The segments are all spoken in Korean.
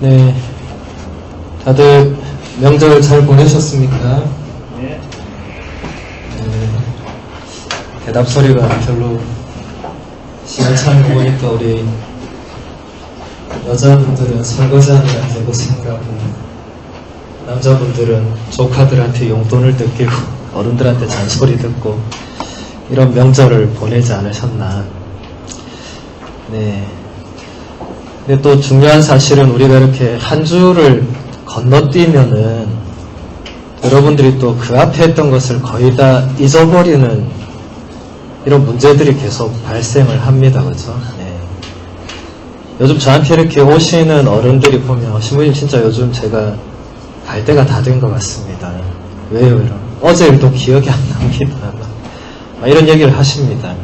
네, 다들 명절 잘 보내셨습니까? 네. 대답 소리가 별로 시원찮은 거 보니까 우리 여자분들은 설거지하느라 개고생하고 남자분들은 조카들한테 용돈을 뜯기고 어른들한테 잔소리 듣고 이런 명절을 보내지 않으셨나. 네. 근데 또 중요한 사실은 우리가 이렇게 한 주를 건너뛰면은 여러분들이 또 그 앞에 했던 것을 거의 다 잊어버리는 이런 문제들이 계속 발생을 합니다. 그죠? 네. 요즘 저한테 이렇게 오시는 어른들이 보면 신부님 진짜 요즘 제가 갈 때가 다 된 것 같습니다. 왜요? 이런. 어제 일도 기억이 안 납니다. 막 이런 얘기를 하십니다.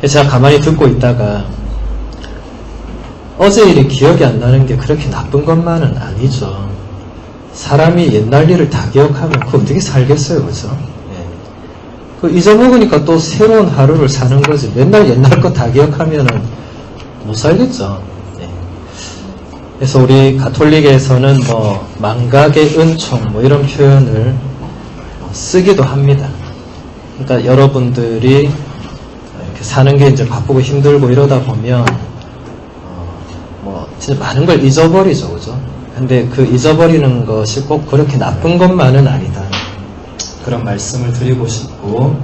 제가 가만히 듣고 있다가 어제 일이 기억이 안 나는 게 그렇게 나쁜 것만은 아니죠. 사람이 옛날 일을 다 기억하면 그거 어떻게 살겠어요, 그죠? 네. 그 잊어먹으니까 또 새로운 하루를 사는 거지. 맨날 옛날 거 다 기억하면은 못 살겠죠. 네. 그래서 우리 가톨릭에서는 뭐 망각의 은총 뭐 이런 표현을 쓰기도 합니다. 그러니까 여러분들이 이렇게 사는 게 이제 바쁘고 힘들고 이러다 보면 진짜 많은 걸 잊어버리죠, 그죠? 근데 그 잊어버리는 것이 꼭 그렇게 나쁜 것만은 아니다. 그런 말씀을 드리고 싶고,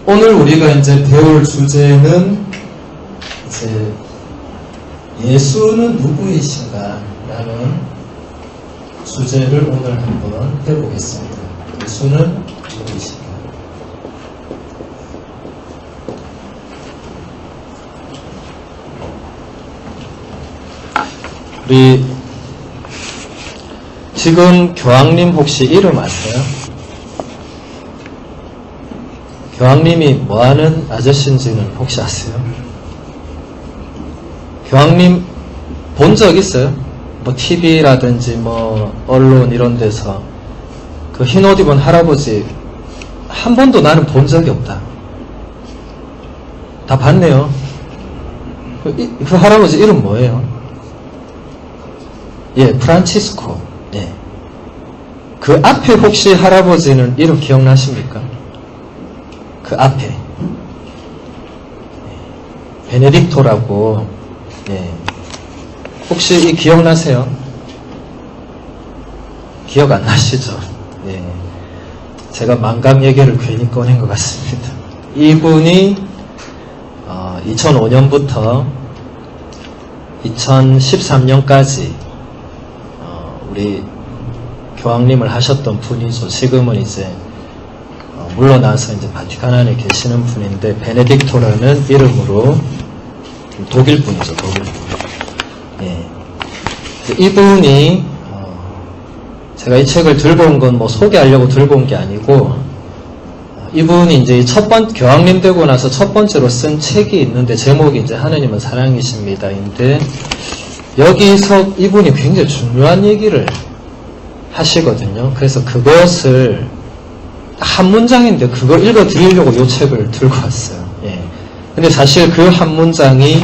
오늘 우리가 이제 배울 주제는 이제 예수는 누구이신가? 라는 주제를 오늘 한번 해보겠습니다. 예수는 누구이신가? 우리 지금 교황님 혹시 이름 아세요? 교황님이 뭐하는 아저씨인지는 혹시 아세요? 교황님 본 적 있어요? 뭐 TV라든지 뭐 언론 이런 데서 그 흰 옷 입은 할아버지 한 번도 나는 본 적이 없다. 다 봤네요. 그 할아버지 이름 뭐예요? 예, 프란치스코. 예. 그 앞에 혹시 할아버지는 이름 기억나십니까? 그 앞에. 베네딕토라고. 예. 혹시 이 기억나세요? 기억 안 나시죠? 예. 제가 망감 얘기를 괜히 꺼낸 것 같습니다. 이분이 2005년부터 2013년까지 우리 교황님을 하셨던 분이죠. 지금은 이제 물러나서 이제 바티칸 안에 계시는 분인데 베네딕토라는 이름으로 독일 분이죠. 독일 분. 예. 이분이 제가 이 책을 들고 온 건 뭐 소개하려고 들고 온 게 아니고 이분이 이제 교황님 되고 나서 첫 번째로 쓴 책이 있는데 제목이 이제 하느님은 사랑이십니다인데 여기서 이분이 굉장히 중요한 얘기를 하시거든요. 그래서 그것을 한 문장인데 그걸 읽어드리려고 이 책을 들고 왔어요. 예. 근데 사실 그 한 문장이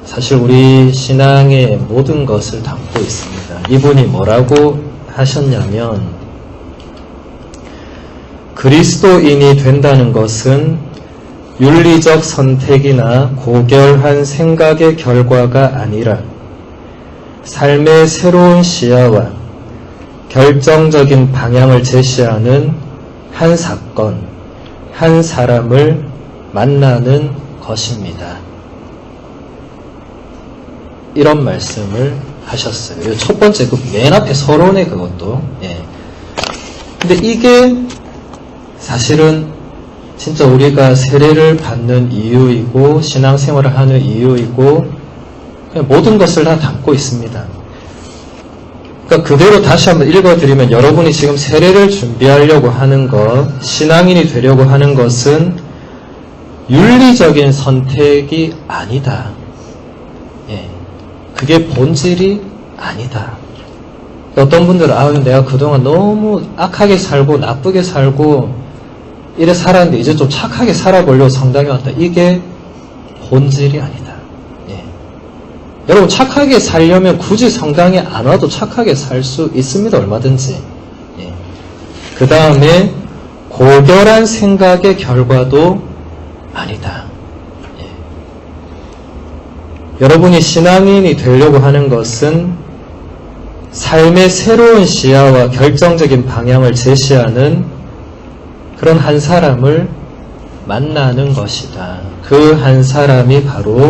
사실 우리 신앙의 모든 것을 담고 있습니다. 이분이 뭐라고 하셨냐면 그리스도인이 된다는 것은 윤리적 선택이나 고결한 생각의 결과가 아니라 삶의 새로운 시야와 결정적인 방향을 제시하는 한 사건, 한 사람을 만나는 것입니다. 이런 말씀을 하셨어요. 첫 번째, 그 맨 앞에 서론에 그것도. 예. 근데 이게 사실은 진짜 우리가 세례를 받는 이유이고 신앙생활을 하는 이유이고 그냥 모든 것을 다 담고 있습니다. 그러니까 그대로 다시 한번 읽어드리면 여러분이 지금 세례를 준비하려고 하는 것, 신앙인이 되려고 하는 것은 윤리적인 선택이 아니다. 예, 그게 본질이 아니다. 어떤 분들은 내가 그동안 너무 악하게 살고 나쁘게 살고 이래 살았는데 이제 좀 착하게 살아보려고 성당에 왔다. 이게 본질이 아니다. 예. 여러분 착하게 살려면 굳이 성당에 안 와도 착하게 살 수 있습니다. 얼마든지. 예. 그 다음에 고결한 생각의 결과도 아니다. 예. 여러분이 신앙인이 되려고 하는 것은 삶의 새로운 시야와 결정적인 방향을 제시하는 그런 한 사람을 만나는 것이다. 그 한 사람이 바로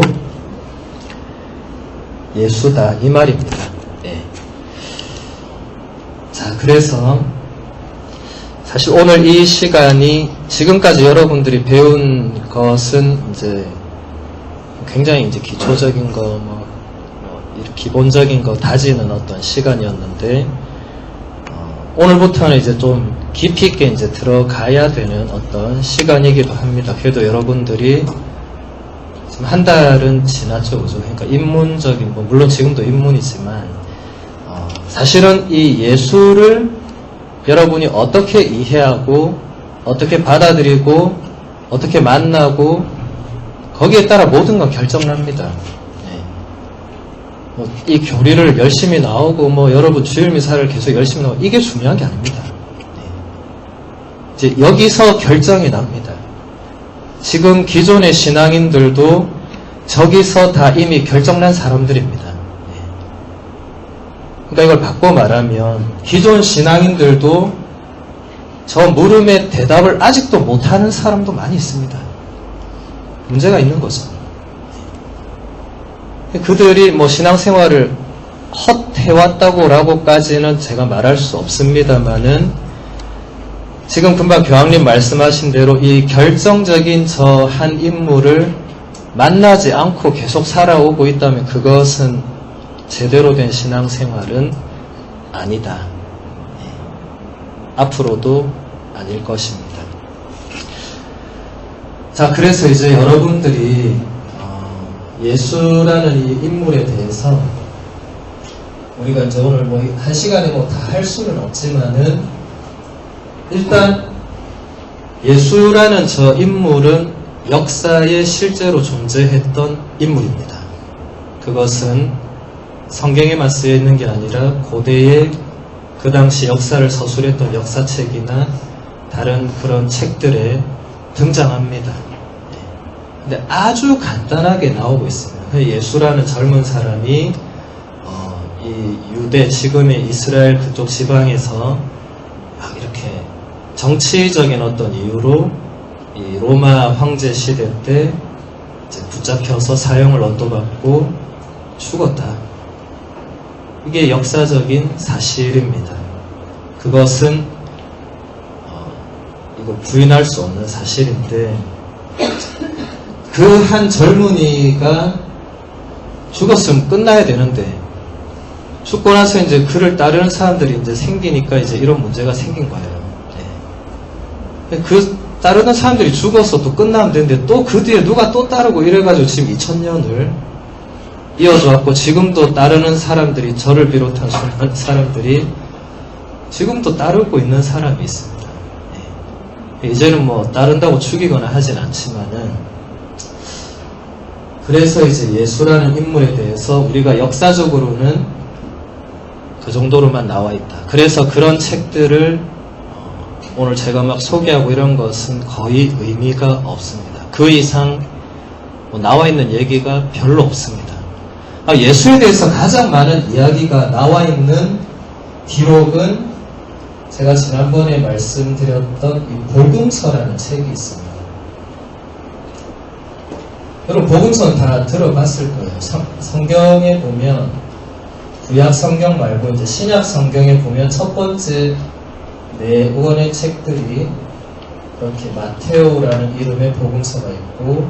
예수다 이 말입니다. 예. 자, 그래서 사실 오늘 이 시간이 지금까지 여러분들이 배운 것은 이제 굉장히 이제 기초적인 거, 기본적인 거 다지는 어떤 시간이었는데 오늘부터는 이제 좀 깊이 있게 이제 들어가야 되는 어떤 시간이기도 합니다. 그래도 여러분들이 지금 한 달은 지났죠, 그죠? 그러니까 입문적인 물론 지금도 입문이지만 사실은 이 예수를 여러분이 어떻게 이해하고 어떻게 받아들이고 어떻게 만나고 거기에 따라 모든 건 결정납니다. 이 교리를 열심히 나오고 여러분 주일 미사를 계속 열심히 나오고 이게 중요한 게 아닙니다. 이제 여기서 결정이 납니다. 지금 기존의 신앙인들도 저기서 다 이미 결정난 사람들입니다. 그러니까 이걸 바꿔 말하면 기존 신앙인들도 저 물음의 대답을 아직도 못하는 사람도 많이 있습니다. 문제가 있는 거죠. 그들이 신앙생활을 헛해왔다고라고까지는 제가 말할 수 없습니다만은 지금 금방 교황님 말씀하신 대로 이 결정적인 저 한 인물을 만나지 않고 계속 살아오고 있다면 그것은 제대로 된 신앙생활은 아니다. 앞으로도 아닐 것입니다. 자, 그래서 이제 여러분들이 예수라는 이 인물에 대해서 우리가 이제 오늘 한 시간에 다 할 수는 없지만은 일단 예수라는 저 인물은 역사에 실제로 존재했던 인물입니다. 그것은 성경에만 쓰여 있는 게 아니라 고대의 그 당시 역사를 서술했던 역사책이나 다른 그런 책들에 등장합니다. 근데 아주 간단하게 나오고 있습니다. 예수라는 젊은 사람이 이 유대, 지금의 이스라엘 그쪽 지방에서 막 이렇게 정치적인 어떤 이유로 이 로마 황제 시대 때 이제 붙잡혀서 사형을 언도받고 죽었다. 이게 역사적인 사실입니다. 그것은 이거 부인할 수 없는 사실인데 그 한 젊은이가 죽었으면 끝나야 되는데 죽고 나서 이제 그를 따르는 사람들이 이제 생기니까 이제 이런 문제가 생긴 거예요. 네. 그 따르는 사람들이 죽어서 또 끝나면 되는데 또 그 뒤에 누가 또 따르고 이래가지고 지금 2000년을 이어져 왔고 지금도 따르는 사람들이 저를 비롯한 수많은 사람들이 지금도 따르고 있는 사람이 있습니다. 네. 이제는 따른다고 죽이거나 하진 않지만은 그래서 이제 예수라는 인물에 대해서 우리가 역사적으로는 그 정도로만 나와 있다. 그래서 그런 책들을 오늘 제가 막 소개하고 이런 것은 거의 의미가 없습니다. 그 이상 나와 있는 얘기가 별로 없습니다. 예수에 대해서 가장 많은 이야기가 나와 있는 기록은 제가 지난번에 말씀드렸던 이 복음서라는 책이 있습니다. 여러분 복음서는 다 들어봤을 거예요. 성경에 보면 구약 성경 말고 이제 신약 성경에 보면 첫 번째 네 권의 책들이 이렇게 마테오라는 이름의 복음서가 있고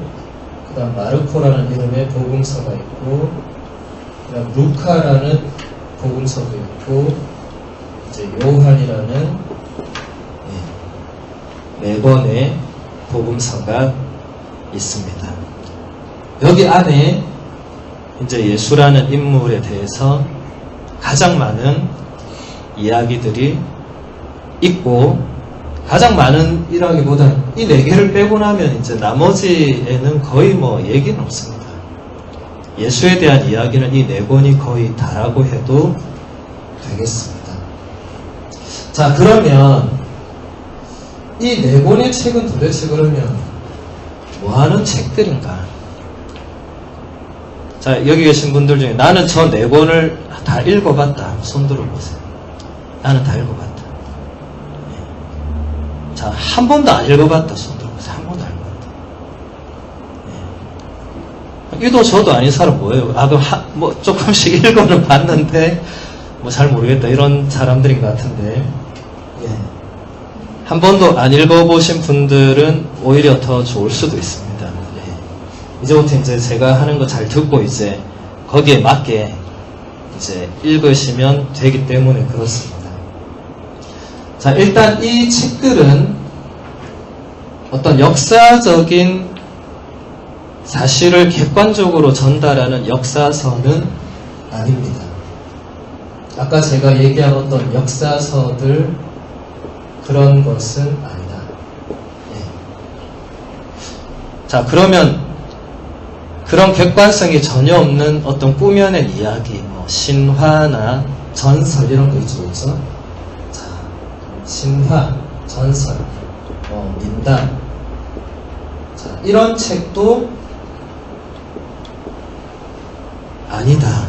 그 다음 마르코라는 이름의 복음서가 있고 그 다음 루카라는 복음서도 있고 이제 요한이라는 네 권의 복음서가 있습니다. 여기 안에 이제 예수라는 인물에 대해서 가장 많은 이야기들이 있고 가장 많은 이라기보다는 이 네 개를 빼고 나면 이제 나머지에는 거의 얘기는 없습니다. 예수에 대한 이야기는 이 네 권이 거의 다라고 해도 되겠습니다. 자, 그러면 이 네 권의 책은 도대체 그러면 뭐하는 책들인가? 자, 여기 계신 분들 중에 나는 저 네 권을 다 읽어봤다. 손 들어보세요. 나는 다 읽어봤다. 자, 한 번도 안 읽어봤다. 손 들어보세요. 한 번도 안 읽어봤다. 이도 저도 아닌 사람 뭐예요? 아, 그럼 뭐 조금씩 읽어는 봤는데 뭐 잘 모르겠다. 이런 사람들인 것 같은데. 한 번도 안 읽어보신 분들은 오히려 더 좋을 수도 있습니다. 이제부터 이제 제가 하는 거 잘 듣고 이제 거기에 맞게 이제 읽으시면 되기 때문에 그렇습니다. 자, 일단 이 책들은 어떤 역사적인 사실을 객관적으로 전달하는 역사서는 아닙니다. 아까 제가 얘기한 어떤 역사서들 그런 것은 아니다. 자, 그러면 그런 객관성이 전혀 없는 어떤 꾸며낸 이야기, 뭐 신화나 전설 이런 거 있죠, 그렇죠? 자, 신화, 전설, 민담, 자, 이런 책도 아니다.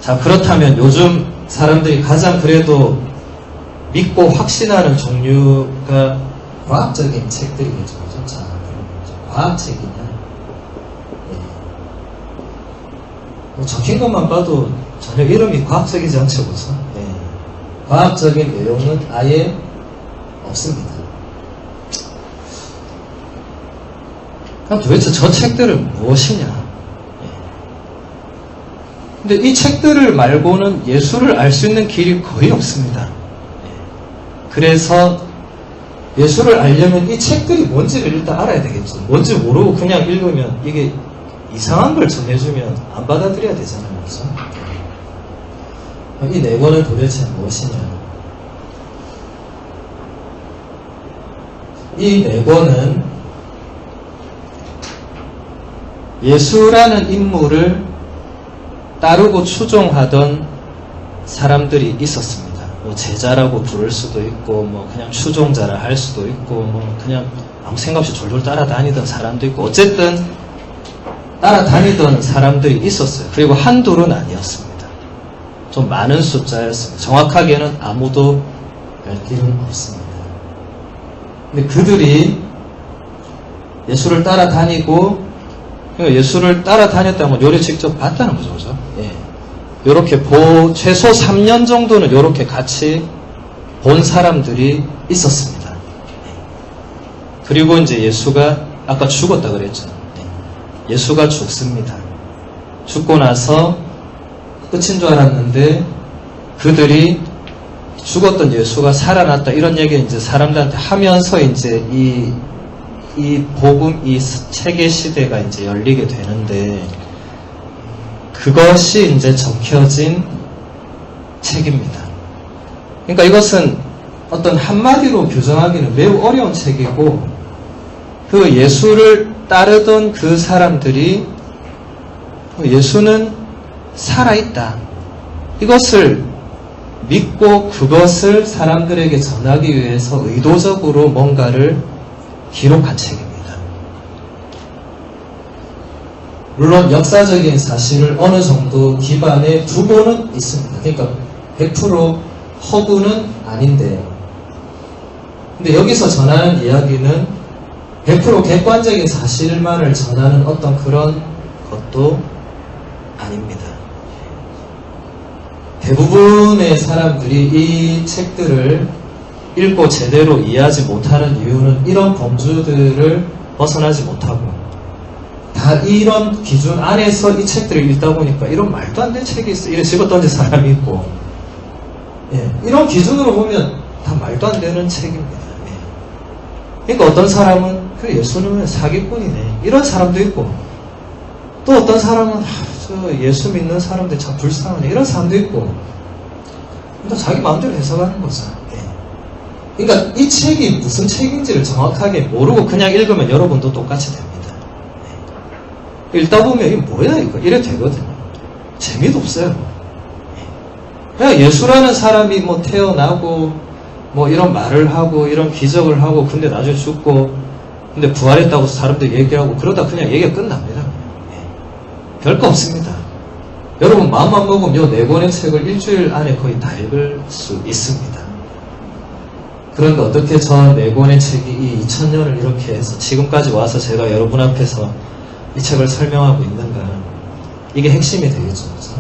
자, 그렇다면 요즘 사람들이 가장 그래도 믿고 확신하는 종류가 과학적인 책들이겠죠, 그렇죠? 자, 과학책이냐? 뭐 적힌 것만 봐도 전혀 이름이 과학적이지 않죠, 그렇죠? 과학적인 내용은 아예 없습니다. 그럼 도대체 저 책들은 무엇이냐? 근데 이 책들을 말고는 예수를 알 수 있는 길이 거의 없습니다. 그래서 예수를 알려면 이 책들이 뭔지를 일단 알아야 되겠죠. 뭔지 모르고 그냥 읽으면 이게 이상한 걸 전해주면 안 받아들여야 되잖아요. 그렇죠? 이 네 권은 도대체 무엇이냐? 이 네 권은 예수라는 인물을 따르고 추종하던 사람들이 있었습니다. 뭐 제자라고 부를 수도 있고, 뭐 그냥 추종자라 할 수도 있고, 뭐 그냥 아무 생각 없이 졸졸 따라다니던 사람도 있고, 어쨌든 따라다니던 사람들이 있었어요. 그리고 한둘은 아니었습니다. 좀 많은 숫자였습니다. 정확하게는 아무도 알 길은 없습니다. 근데 그들이 예수를 따라다니고, 예수를 따라다녔다면 요리 직접 봤다는 거죠, 그죠? 요렇게 최소 3년 정도는 요렇게 같이 본 사람들이 있었습니다. 그리고 이제 예수가 아까 죽었다 그랬죠. 예수가 죽습니다. 죽고 나서 끝인 줄 알았는데 그들이 죽었던 예수가 살아났다 이런 얘기를 이제 사람들한테 하면서 이제 이 복음, 이 체계 시대가 이제 열리게 되는데 그것이 이제 적혀진 책입니다. 그러니까 이것은 어떤 한마디로 규정하기는 매우 어려운 책이고 그 예수를 따르던 그 사람들이 예수는 살아있다. 이것을 믿고 그것을 사람들에게 전하기 위해서 의도적으로 뭔가를 기록한 책입니다. 물론 역사적인 사실을 어느 정도 기반에 두고는 있습니다. 그러니까 100% 허구는 아닌데 근데 여기서 전하는 이야기는 100% 객관적인 사실만을 전하는 어떤 그런 것도 아닙니다. 대부분의 사람들이 이 책들을 읽고 제대로 이해하지 못하는 이유는 이런 범주들을 벗어나지 못하고 다 이런 기준 안에서 이 책들을 읽다 보니까 이런 말도 안 되는 책이 있어 이래 집어던진 사람이 있고 이런 기준으로 보면 다 말도 안 되는 책입니다. 그러니까 어떤 사람은 그래 예수는 사기꾼이네 이런 사람도 있고 또 어떤 사람은 저 예수 믿는 사람들 참 불쌍하네 이런 사람도 있고 또 자기 마음대로 해석하는 거죠. 그러니까 이 책이 무슨 책인지를 정확하게 모르고 그냥 읽으면 여러분도 똑같이 됩니다. 읽다 보면 이게 뭐야 이거 이래 되거든요. 재미도 없어요. 그냥 예수라는 사람이 뭐 태어나고 뭐 이런 말을 하고 이런 기적을 하고 근데 나중에 죽고 근데 부활했다고 사람들 얘기하고 그러다 그냥 얘기가 끝납니다. 별거 없습니다. 여러분 마음만 먹으면 요 4권의 책을 일주일 안에 거의 다 읽을 수 있습니다. 그런데 어떻게 저 4권의 책이 이 2000년을 이렇게 해서 지금까지 와서 제가 여러분 앞에서 이 책을 설명하고 있는가. 이게 핵심이 되겠죠. 그렇죠?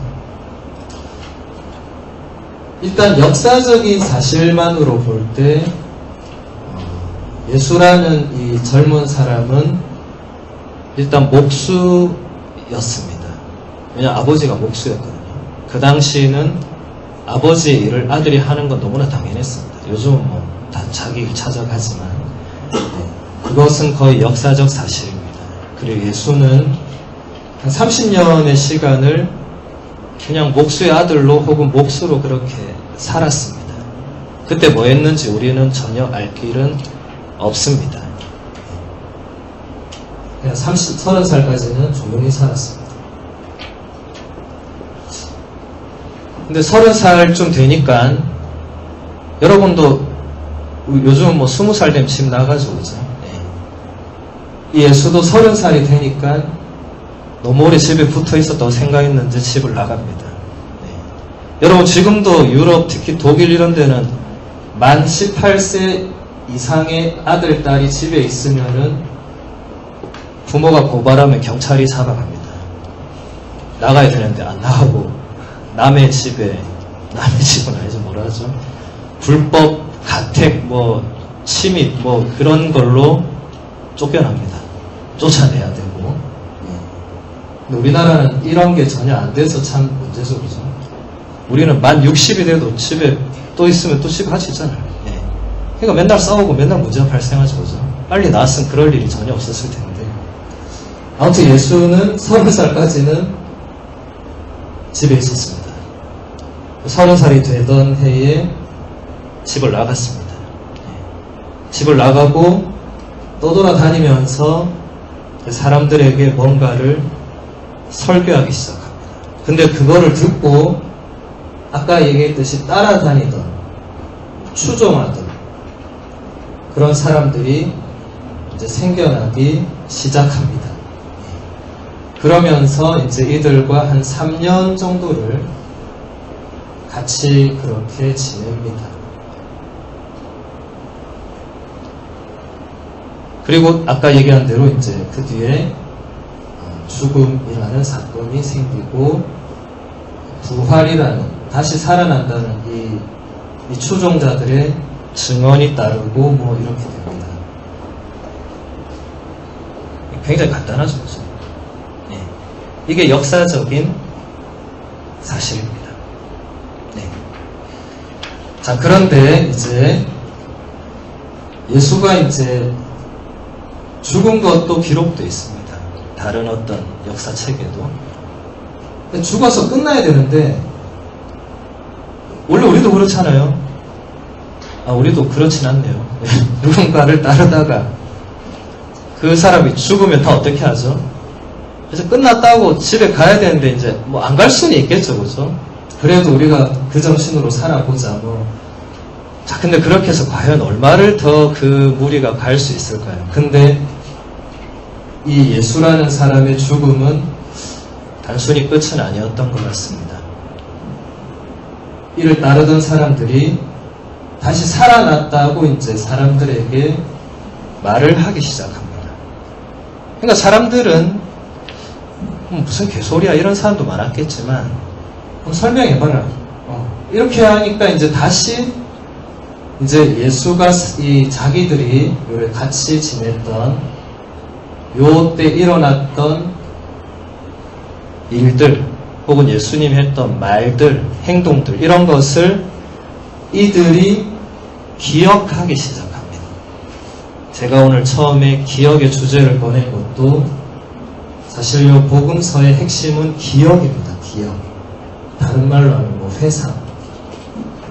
일단 역사적인 사실만으로 볼 때 예수라는 이 젊은 사람은 일단 목수였습니다. 왜냐하면 아버지가 목수였거든요. 그 당시에는 아버지의 일을 아들이 하는 건 너무나 당연했습니다. 요즘은 뭐 다 자기 일 찾아가지만 그것은 거의 역사적 사실입니다. 그리고 예수는 한 30년의 시간을 그냥 목수의 아들로 혹은 목수로 그렇게 살았습니다. 그때 뭐 했는지 우리는 전혀 알 길은 없습니다. 그냥 30살까지는 조용히 살았습니다. 근데 30살쯤 되니까 여러분도 요즘 뭐 20살 되면 집 나가죠, 그죠? 이 예수도 30살이 되니까 너무 오래 집에 붙어 있었다고 생각했는지 집을 나갑니다. 여러분 지금도 유럽 특히 독일 이런 데는 만 18세 이상의 아들, 딸이 집에 있으면은 부모가 고발하면 경찰이 잡아갑니다. 나가야 되는데 안 나가고 남의 집은 아니죠, 뭐라 하죠? 불법 가택, 뭐 침입, 뭐 그런 걸로 쫓겨납니다. 쫓아내야 되고. 근데 우리나라는 이런 게 전혀 안 돼서 참 문제죠, 그죠? 우리는 만 60이 돼도 집에 또 있으면 또 집에 같이 있잖아요. 그러니까 맨날 싸우고 맨날 문제가 발생하죠, 그죠? 빨리 나왔으면 그럴 일이 전혀 없었을 텐데. 아무튼 예수는 30살까지는 집에 있었습니다. 30살이 되던 해에 집을 나갔습니다. 집을 나가고 떠돌아다니면서 사람들에게 뭔가를 설교하기 시작합니다. 근데 그거를 듣고 아까 얘기했듯이 따라다니던 추종하던 그런 사람들이 이제 생겨나기 시작합니다. 그러면서 이제 이들과 한 3년 정도를 같이 그렇게 지냅니다. 그리고 아까 얘기한 대로 이제 그 뒤에 죽음이라는 사건이 생기고 부활이라는 다시 살아난다는 이 추종자들의 증언이 따르고 뭐 이렇게 됩니다. 굉장히 간단하죠, 그죠? 네. 이게 역사적인 사실입니다. 네. 자, 그런데 이제 예수가 이제 죽은 것도 기록되어 있습니다. 다른 어떤 역사책에도. 죽어서 끝나야 되는데 원래 우리도 그렇잖아요. 우리도 그렇진 않네요. 누군가를 따르다가 그 사람이 죽으면 다 어떻게 하죠? 그래서 끝났다고 집에 가야 되는데 이제 뭐 안 갈 수는 있겠죠, 그죠? 그래도 우리가 그 정신으로 살아보자 뭐. 자, 근데 그렇게 해서 과연 얼마를 더 그 무리가 갈 수 있을까요? 근데 이 예수라는 사람의 죽음은 단순히 끝은 아니었던 것 같습니다. 이를 따르던 사람들이 다시 살아났다고 이제 사람들에게 말을 하기 시작합니다. 그러니까 사람들은 무슨 개소리야 이런 사람도 많았겠지만 설명해봐라. 이렇게 하니까 이제 다시 이제 예수가 이 자기들이 같이 지냈던 요때 일어났던 일들 혹은 예수님 했던 말들, 행동들 이런 것을 이들이 기억하기 시작합니다. 제가 오늘 처음에 기억의 주제를 꺼낸 것도 사실 이 복음서의 핵심은 기억입니다. 기억. 다른 말로 하면 뭐 회상,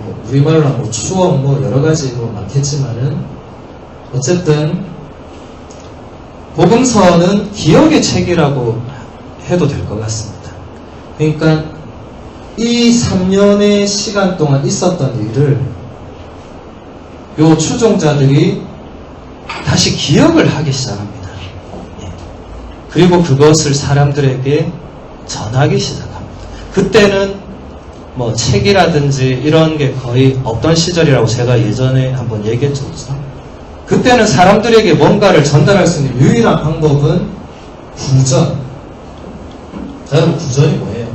뭐 우리말로 하면 뭐 추억, 뭐 여러 가지 뭐 많겠지만은 어쨌든 복음서는 기억의 책이라고 해도 될 것 같습니다. 그러니까 이 3년의 시간 동안 있었던 일을 요 추종자들이 다시 기억을 하기 시작합니다. 예. 그리고 그것을 사람들에게 전하기 시작합니다. 그때는 뭐 책이라든지 이런 게 거의 없던 시절이라고 제가 예전에 한번 얘기했죠. 그때는 사람들에게 뭔가를 전달할 수 있는 유일한 방법은 구전. 자, 여러분, 구전이 뭐예요?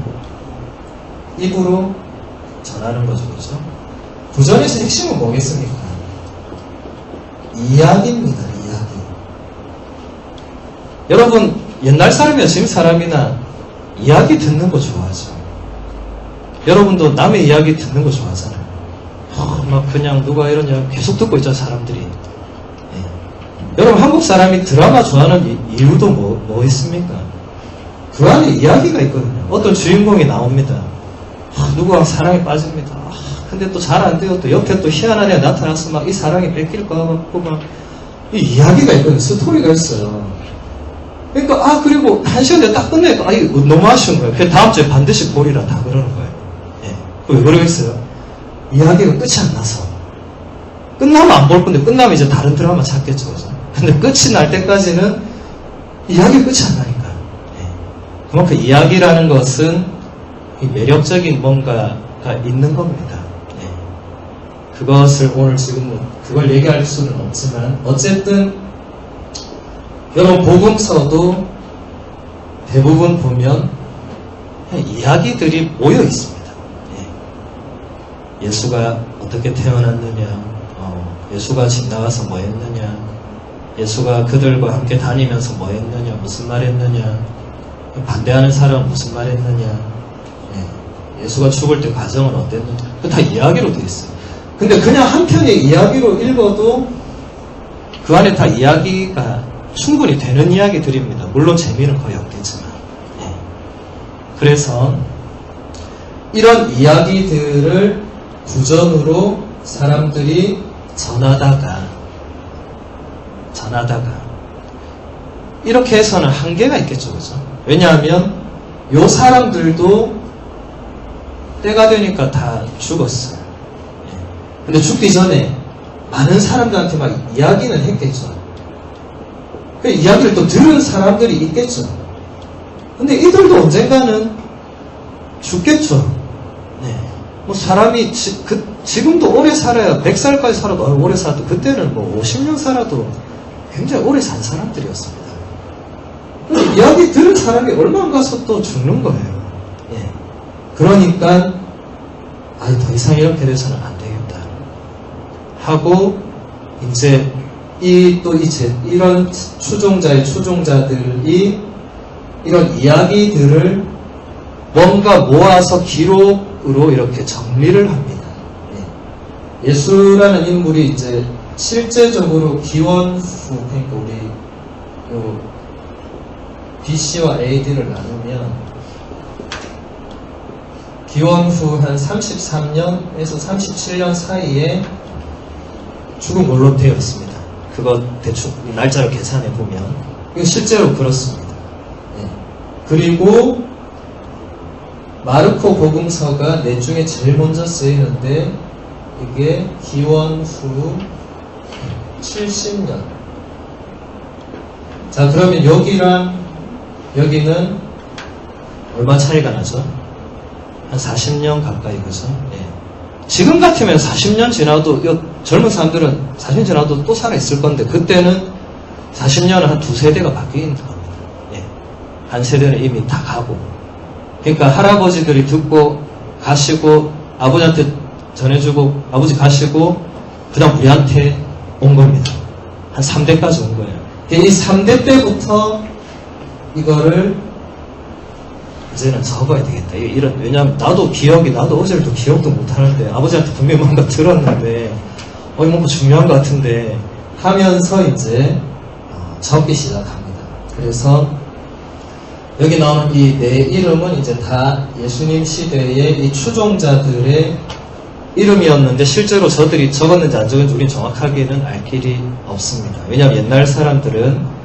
입으로 전하는 거죠, 그렇죠? 구전에서 핵심은 뭐겠습니까? 이야기입니다, 이야기. 여러분, 옛날 사람이나 지금 사람이나 이야기 듣는 거 좋아하죠. 여러분도 남의 이야기 듣는 거 좋아하잖아요. 막 그냥 누가 이런 이야기 계속 듣고 있잖아요, 사람들이. 예. 여러분, 한국 사람이 드라마 좋아하는 이유도 뭐 있습니까? 그 안에 이야기가 있거든요. 어떤 주인공이 나옵니다. 누구랑 사랑에 빠집니다. 근데 또 잘 안 돼요. 또 옆에 또 희한한 애가 나타나서 막 이 사랑이 뺏길 것 같고 막 이 이야기가 있거든요. 스토리가 있어요. 그러니까 그리고 한 시간에 딱 끝내니까 이거 너무 아쉬운 거예요. 그래서 다음 주에 반드시 보리라 다 그러는 거예요. 예. 왜 그러겠어요? 이야기가 끝이 안 나서. 끝나면 안 볼 건데 끝나면 이제 다른 드라마 찾겠죠. 그죠? 근데 끝이 날 때까지는 이야기 끝이 안 나니까. 예. 그만큼 이야기라는 것은 이 매력적인 뭔가가 있는 겁니다. 예. 그것을 오늘 지금 그걸 얘기할 수는 없지만 어쨌든 여러분 복음서도 대부분 보면 이야기들이 모여 있습니다. 예. 예수가 어떻게 태어났느냐, 예수가 집 나가서 뭐 했느냐, 예수가 그들과 함께 다니면서 뭐 했느냐, 무슨 말 했느냐, 반대하는 사람은 무슨 말 했느냐, 예수가 죽을 때 과정은 어땠느냐, 그거 다 이야기로 되어 있어요. 근데 그냥 한 편의 이야기로 읽어도 그 안에 다 이야기가 충분히 되는 이야기들입니다. 물론 재미는 거의 없겠지만. 예. 그래서 이런 이야기들을 구전으로 사람들이 전하다가 이렇게 해서는 한계가 있겠죠. 그죠? 왜냐하면 요 사람들도 때가 되니까 다 죽었어요. 예. 근데 죽기 전에 많은 사람들한테 막 이야기는 했겠죠. 그 이야기를 또 들은 사람들이 있겠죠. 근데 이들도 언젠가는 죽겠죠. 네. 뭐 사람이 지금도 오래 살아야 100살까지 살아도 오래 살아도 그때는 뭐 50년 살아도 굉장히 오래 산 사람들이었습니다. 근데 이야기 들은 사람이 얼마 안 가서 또 죽는 거예요. 예. 그러니까 더 이상 이렇게 돼서는 안 되겠다 하고 이제 이런 추종자들이 이런 이야기들을 뭔가 모아서 기록으로 이렇게 정리를 합니다. 예. 예수라는 인물이 이제 실제적으로 기원후, 그러니까 우리 요 BC와 AD를 나누면 기원후 한 33년에서 37년 사이에 죽은 걸로 되어 있습니다. 그거 대충 날짜를 계산해 보면 이거 실제로 그렇습니다. 네. 그리고 마르코 복음서가 넷 중에 제일 먼저 쓰이는데 이게 기원 후 70년. 자, 그러면 여기랑 여기는 얼마 차이가 나죠? 한 40년 가까이, 그죠? 예. 지금 같으면 40년 지나도 젊은 사람들은 40년 지나도 또 살아있을 건데 그때는 40년은 한 두 세대가 바뀌는 겁니다. 예. 한 세대는 이미 다 가고, 그러니까 할아버지들이 듣고 가시고 아버지한테 전해주고 아버지 가시고 그 다음 우리한테 온 겁니다. 한 3대까지 온 거예요. 이 3대 때부터 이거를 이제는 적어야 되겠다. 왜냐면 나도 어제도 기억도 못하는데 아버지한테 분명히 뭔가 들었는데 뭔가 중요한 것 같은데 하면서 이제 적기 시작합니다. 그래서 여기 나오는 이 네 이름은 이제 다 예수님 시대의 이 추종자들의 이름이었는데 실제로 저들이 적었는지 안 적었는지 우리는 정확하게는 알 길이 없습니다. 왜냐하면 옛날 사람들은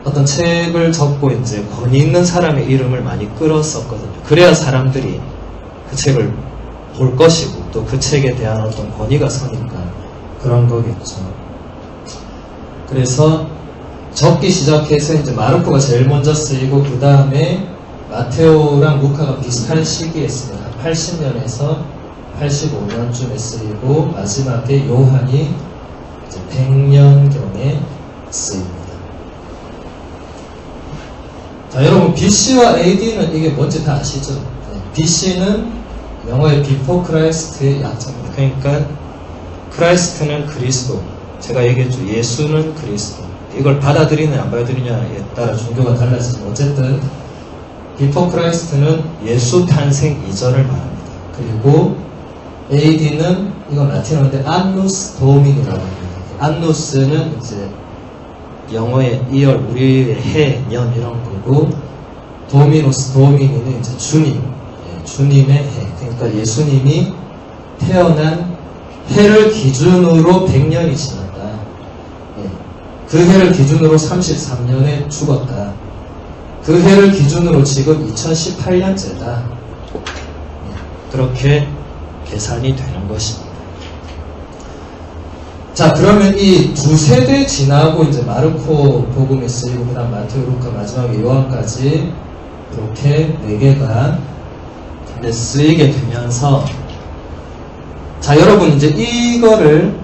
어떤 책을 적고 이제 권위 있는 사람의 이름을 많이 끌었었거든요. 그래야 사람들이 그 책을 볼 것이고 또 그 책에 대한 어떤 권위가 서니까 그런 거겠죠. 그래서 적기 시작해서 이제 마르코가 제일 먼저 쓰이고 그 다음에 마테오랑 루카가 비슷한 시기에 쓰여요. 80년에서 85년쯤에 쓰이고 마지막에 요한이 이제 100년경에 쓰입니다. 자, 여러분 BC와 AD는 이게 뭔지 다 아시죠? BC는 영어의 Before Christ의 약자입니다. 그러니까 크라이스트는 그리스도, 제가 얘기했죠. 예수는 그리스도. 이걸 받아들이느냐 안 받아들이느냐에 따라 종교가 달라지지만 어쨌든 Before Christ는 예수 탄생 이전을 말합니다. 그리고 AD는 이건 라틴어인데 Annus Domin이라고 합니다. Annus는 이제 영어의 이열, 우리의 해, 년 이런 거고 Dominus, Domini는 이제 주님, 주님의 해. 그러니까 예수님이 태어난 해를 기준으로 100년이 지났다. 그 해를 기준으로 33년에 죽었다. 그 해를 기준으로 지금 2018년째다. 그렇게 계산이 되는 것입니다. 자, 그러면 이 두 세대 지나고 이제 마르코 복음이 쓰이고 그 다음 마테오, 루카, 마지막에 요한까지 이렇게 4개가 쓰이게 되면서 자, 여러분 이제 이거를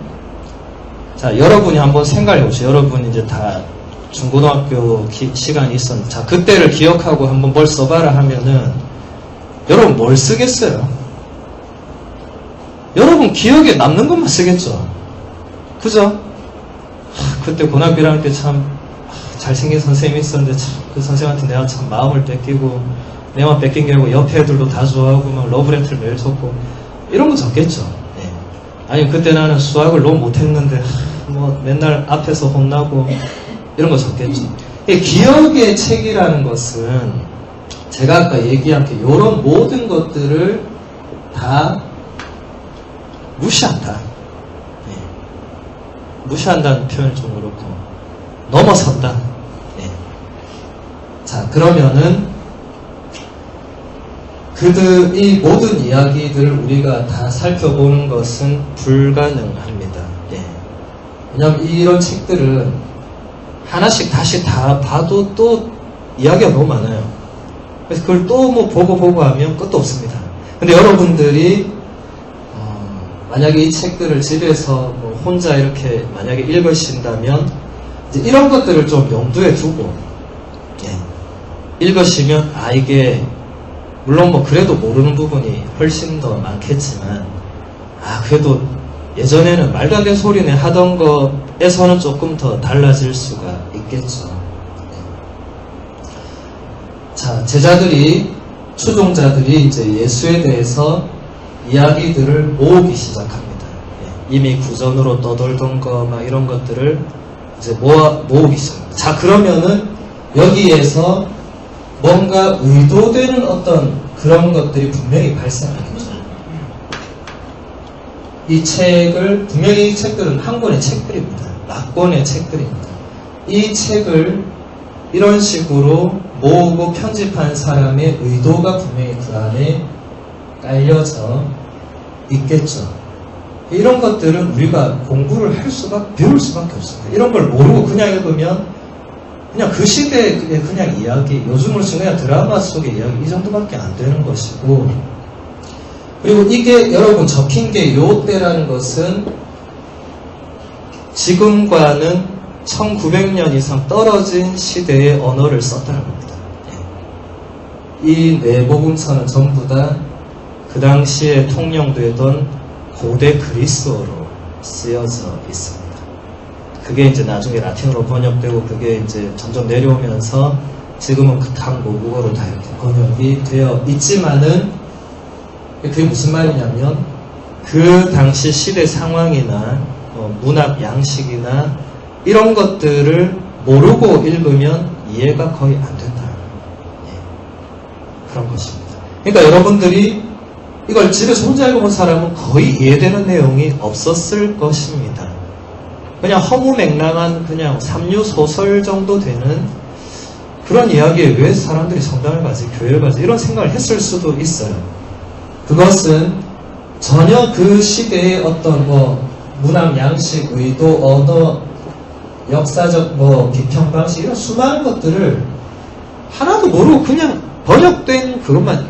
자, 여러분이 한번 생각해 보세요. 여러분 이제 다 중고등학교 시간이 있었는데 자, 그때를 기억하고 한번 뭘 써봐라 하면은 여러분 뭘 쓰겠어요? 여러분 기억에 남는 것만 쓰겠죠? 그죠? 그때 고등학교 1학년 때 참 잘생긴 선생님이 있었는데 참 그 선생님한테 내가 참 마음을 뺏기고 내만 뺏긴 게 아니고 옆에 애들도 다 좋아하고 막 러브레터를 매일 적고 이런 거 적겠죠. 네. 아니 그때 나는 수학을 너무 못했는데 뭐 맨날 앞에서 혼나고 이런 거 적겠죠. 기억의 책이라는 것은 제가 아까 얘기한 게 이런 모든 것들을 다 무시한다. 네. 무시한다는 표현이 좀 그렇고 넘어선다. 네. 자, 그러면은 이 모든 이야기들을 우리가 다 살펴보는 것은 불가능합니다. 예. 왜냐하면 이런 책들은 하나씩 다시 다 봐도 또 이야기가 너무 많아요. 그래서 그걸 또 뭐 보고 하면 끝도 없습니다. 근데 여러분들이 만약에 이 책들을 집에서 뭐 혼자 이렇게 만약에 읽으신다면 이제 이런 것들을 좀 염두에 두고 읽으시면 이게 물론 뭐 그래도 모르는 부분이 훨씬 더 많겠지만 그래도 예전에는 말도 안 되는 소리네 하던 거에서는 조금 더 달라질 수가 있겠죠. 자, 추종자들이 이제 예수에 대해서 이야기들을 모으기 시작합니다. 이미 구전으로 떠돌던 거 막 이런 것들을 이제 모으기 시작합니다. 자, 그러면은 여기에서 뭔가 의도되는 어떤 그런 것들이 분명히 발생하겠죠. 분명히 이 책들은 한 권의 책들입니다. 몇 권의 책들입니다. 이 책을 이런 식으로 모으고 편집한 사람의 의도가 분명히 그 안에 깔려져 있겠죠. 이런 것들은 우리가 공부를 배울 수밖에 없습니다. 이런 걸 모르고 그냥 읽으면 그냥 그 시대의 그냥 이야기, 요즘으로 치면 그냥 드라마 속의 이야기 이 정도밖에 안 되는 것이고, 그리고 이게 여러분 적힌 게 요때라는 것은 지금과는 1900년 이상 떨어진 시대의 언어를 썼다는 겁니다. 이 내복음서는 전부 다 그 당시에 통용되던 고대 그리스어로 쓰여져 있습니다. 그게 이제 나중에 라틴어로 번역되고 그게 이제 점점 내려오면서 지금은 각 모국어로 다 이렇게 번역이 되어 있지만은 그게 무슨 말이냐면 그 당시 시대 상황이나 문학 양식이나 이런 것들을 모르고 읽으면 이해가 거의 안 된다. 그런 것입니다. 그러니까 여러분들이 이걸 집에서 혼자 읽어본 사람은 거의 이해되는 내용이 없었을 것입니다. 그냥 허무맹랑한 그냥 삼류 소설 정도 되는 그런 이야기에 왜 사람들이 성당을 가지, 교회를 가지, 이런 생각을 했을 수도 있어요. 그것은 전혀 그 시대의 어떤 문학 양식, 의도, 언어, 역사적 비평 방식, 이런 수많은 것들을 하나도 모르고 그냥 번역된 그것만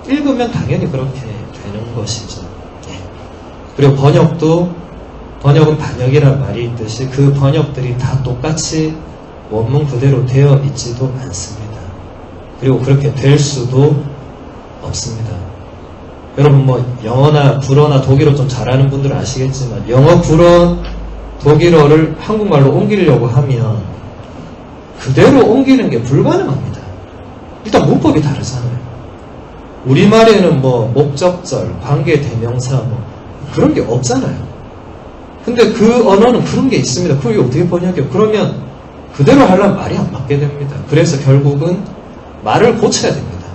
읽으면 당연히 그렇게 되는 것이죠. 그리고 번역은 반역이란 말이 있듯이 그 번역들이 다 똑같이 원문 그대로 되어 있지도 않습니다. 그리고 그렇게 될 수도 없습니다. 여러분 영어나 불어나 독일어 좀 잘하는 분들은 아시겠지만 영어, 불어, 독일어를 한국말로 옮기려고 하면 그대로 옮기는 게 불가능합니다. 일단 문법이 다르잖아요. 우리말에는 목적절, 관계 대명사 그런 게 없잖아요. 근데 그 언어는 그런 게 있습니다. 그게 어떻게 번역해요? 그러면 그대로 하려면 말이 안 맞게 됩니다. 그래서 결국은 말을 고쳐야 됩니다.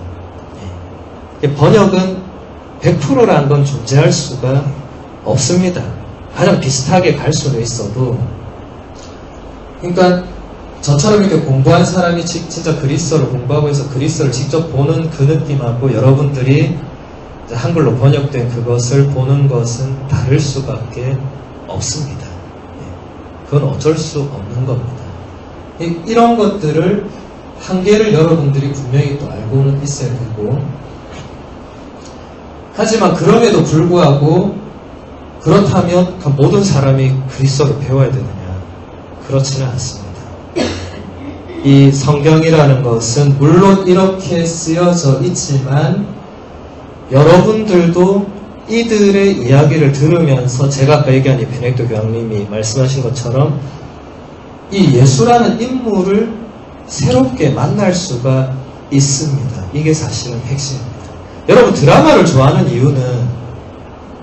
번역은 100%라는 건 존재할 수가 없습니다. 가장 비슷하게 갈 수는 있어도, 그러니까 저처럼 이렇게 공부한 사람이 진짜 그리스어를 공부하고 해서 그리스어를 직접 보는 그 느낌하고 여러분들이 한글로 번역된 그것을 보는 것은 다를 수밖에 없습니다. 그건 어쩔 수 없는 겁니다. 이런 것들을 한계를 여러분들이 분명히 또 알고는 있어야 되고, 하지만 그럼에도 불구하고 그렇다면 모든 사람이 그리스어를 배워야 되느냐? 그렇지는 않습니다. 이 성경이라는 것은 물론 이렇게 쓰여져 있지만 여러분들도 이들의 이야기를 들으면서 제가 아까 얘기한 이 베네딕토 교황님이 말씀하신 것처럼 이 예수라는 인물을 새롭게 만날 수가 있습니다. 이게 사실은 핵심입니다. 여러분 드라마를 좋아하는 이유는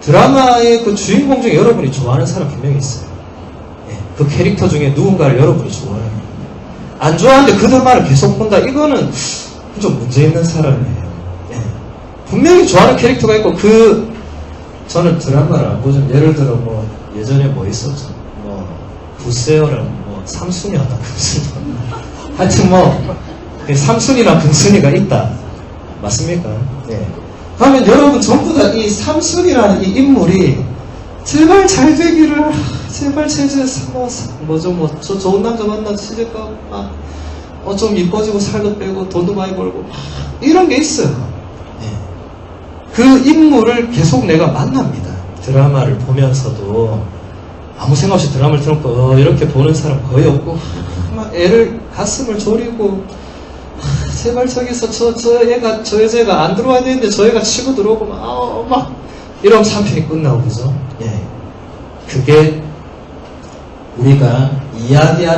드라마의 그 주인공 중에 여러분이 좋아하는 사람 분명히 있어요. 그 캐릭터 중에 누군가를 여러분이 좋아해요. 안 좋아하는데 그 드라마를 계속 본다. 이거는 좀 문제 있는 사람이에요. 분명히 좋아하는 캐릭터가 있고 저는 드라마를 안 보죠. 예를 들어 예전에 있었죠. 부세어랑 삼순이었나 금순이었나. 하여튼 삼순이랑 금순이가 있다. 맞습니까? 그러면 여러분 전부 다 이 삼순이라는 이 인물이 제발 잘 되기를, 제발 저 좋은 남자 만나 시집가고 좀 이뻐지고 살도 빼고 돈도 많이 벌고 이런 게 있어요. 그 인물을 계속 내가 만납니다. 드라마를 보면서도 아무 생각 없이 드라마를 틀어놓고 이렇게 보는 사람 거의 없고 막 애를 가슴을 졸이고 제발 저기서 저 여자가 안 들어와야 되는데 저 애가 치고 들어오고 막 이러면 3편이 끝나고 그죠? 그게 우리가 이야기가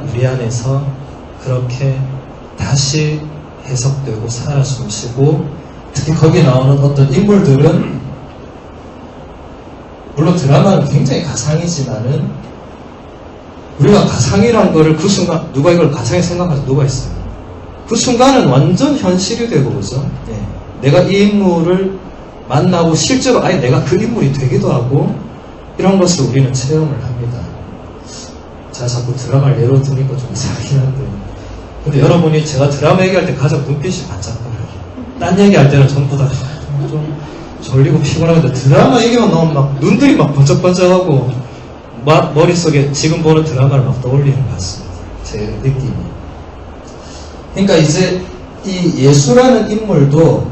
우리 안에서 그렇게 다시 해석되고 살아 숨쉬고, 특히 거기 나오는 어떤 인물들은 물론 드라마는 굉장히 가상이지만은 우리가 가상이란 거를 그 순간 누가 이걸 가상에 생각하지 누가 있어요? 그 순간은 완전 현실이 되고 그죠? 내가 이 인물을 만나고 실제로 아예 내가 그 인물이 되기도 하고 이런 것을 우리는 체험을 합니다. 제가 자꾸 드라마를 예로 드니까 좀 이상하긴 한데, 근데 여러분이 제가 드라마 얘기할 때 가장 눈빛이 반짝거려요. 딴 얘기할 때는 전부 다 좀 졸리고 피곤한데 드라마 얘기만 나오면 막 눈들이 막 번쩍번쩍하고 머릿속에 지금 보는 드라마를 막 떠올리는 것 같습니다. 제 느낌이. 그러니까 이제 이 예수라는 인물도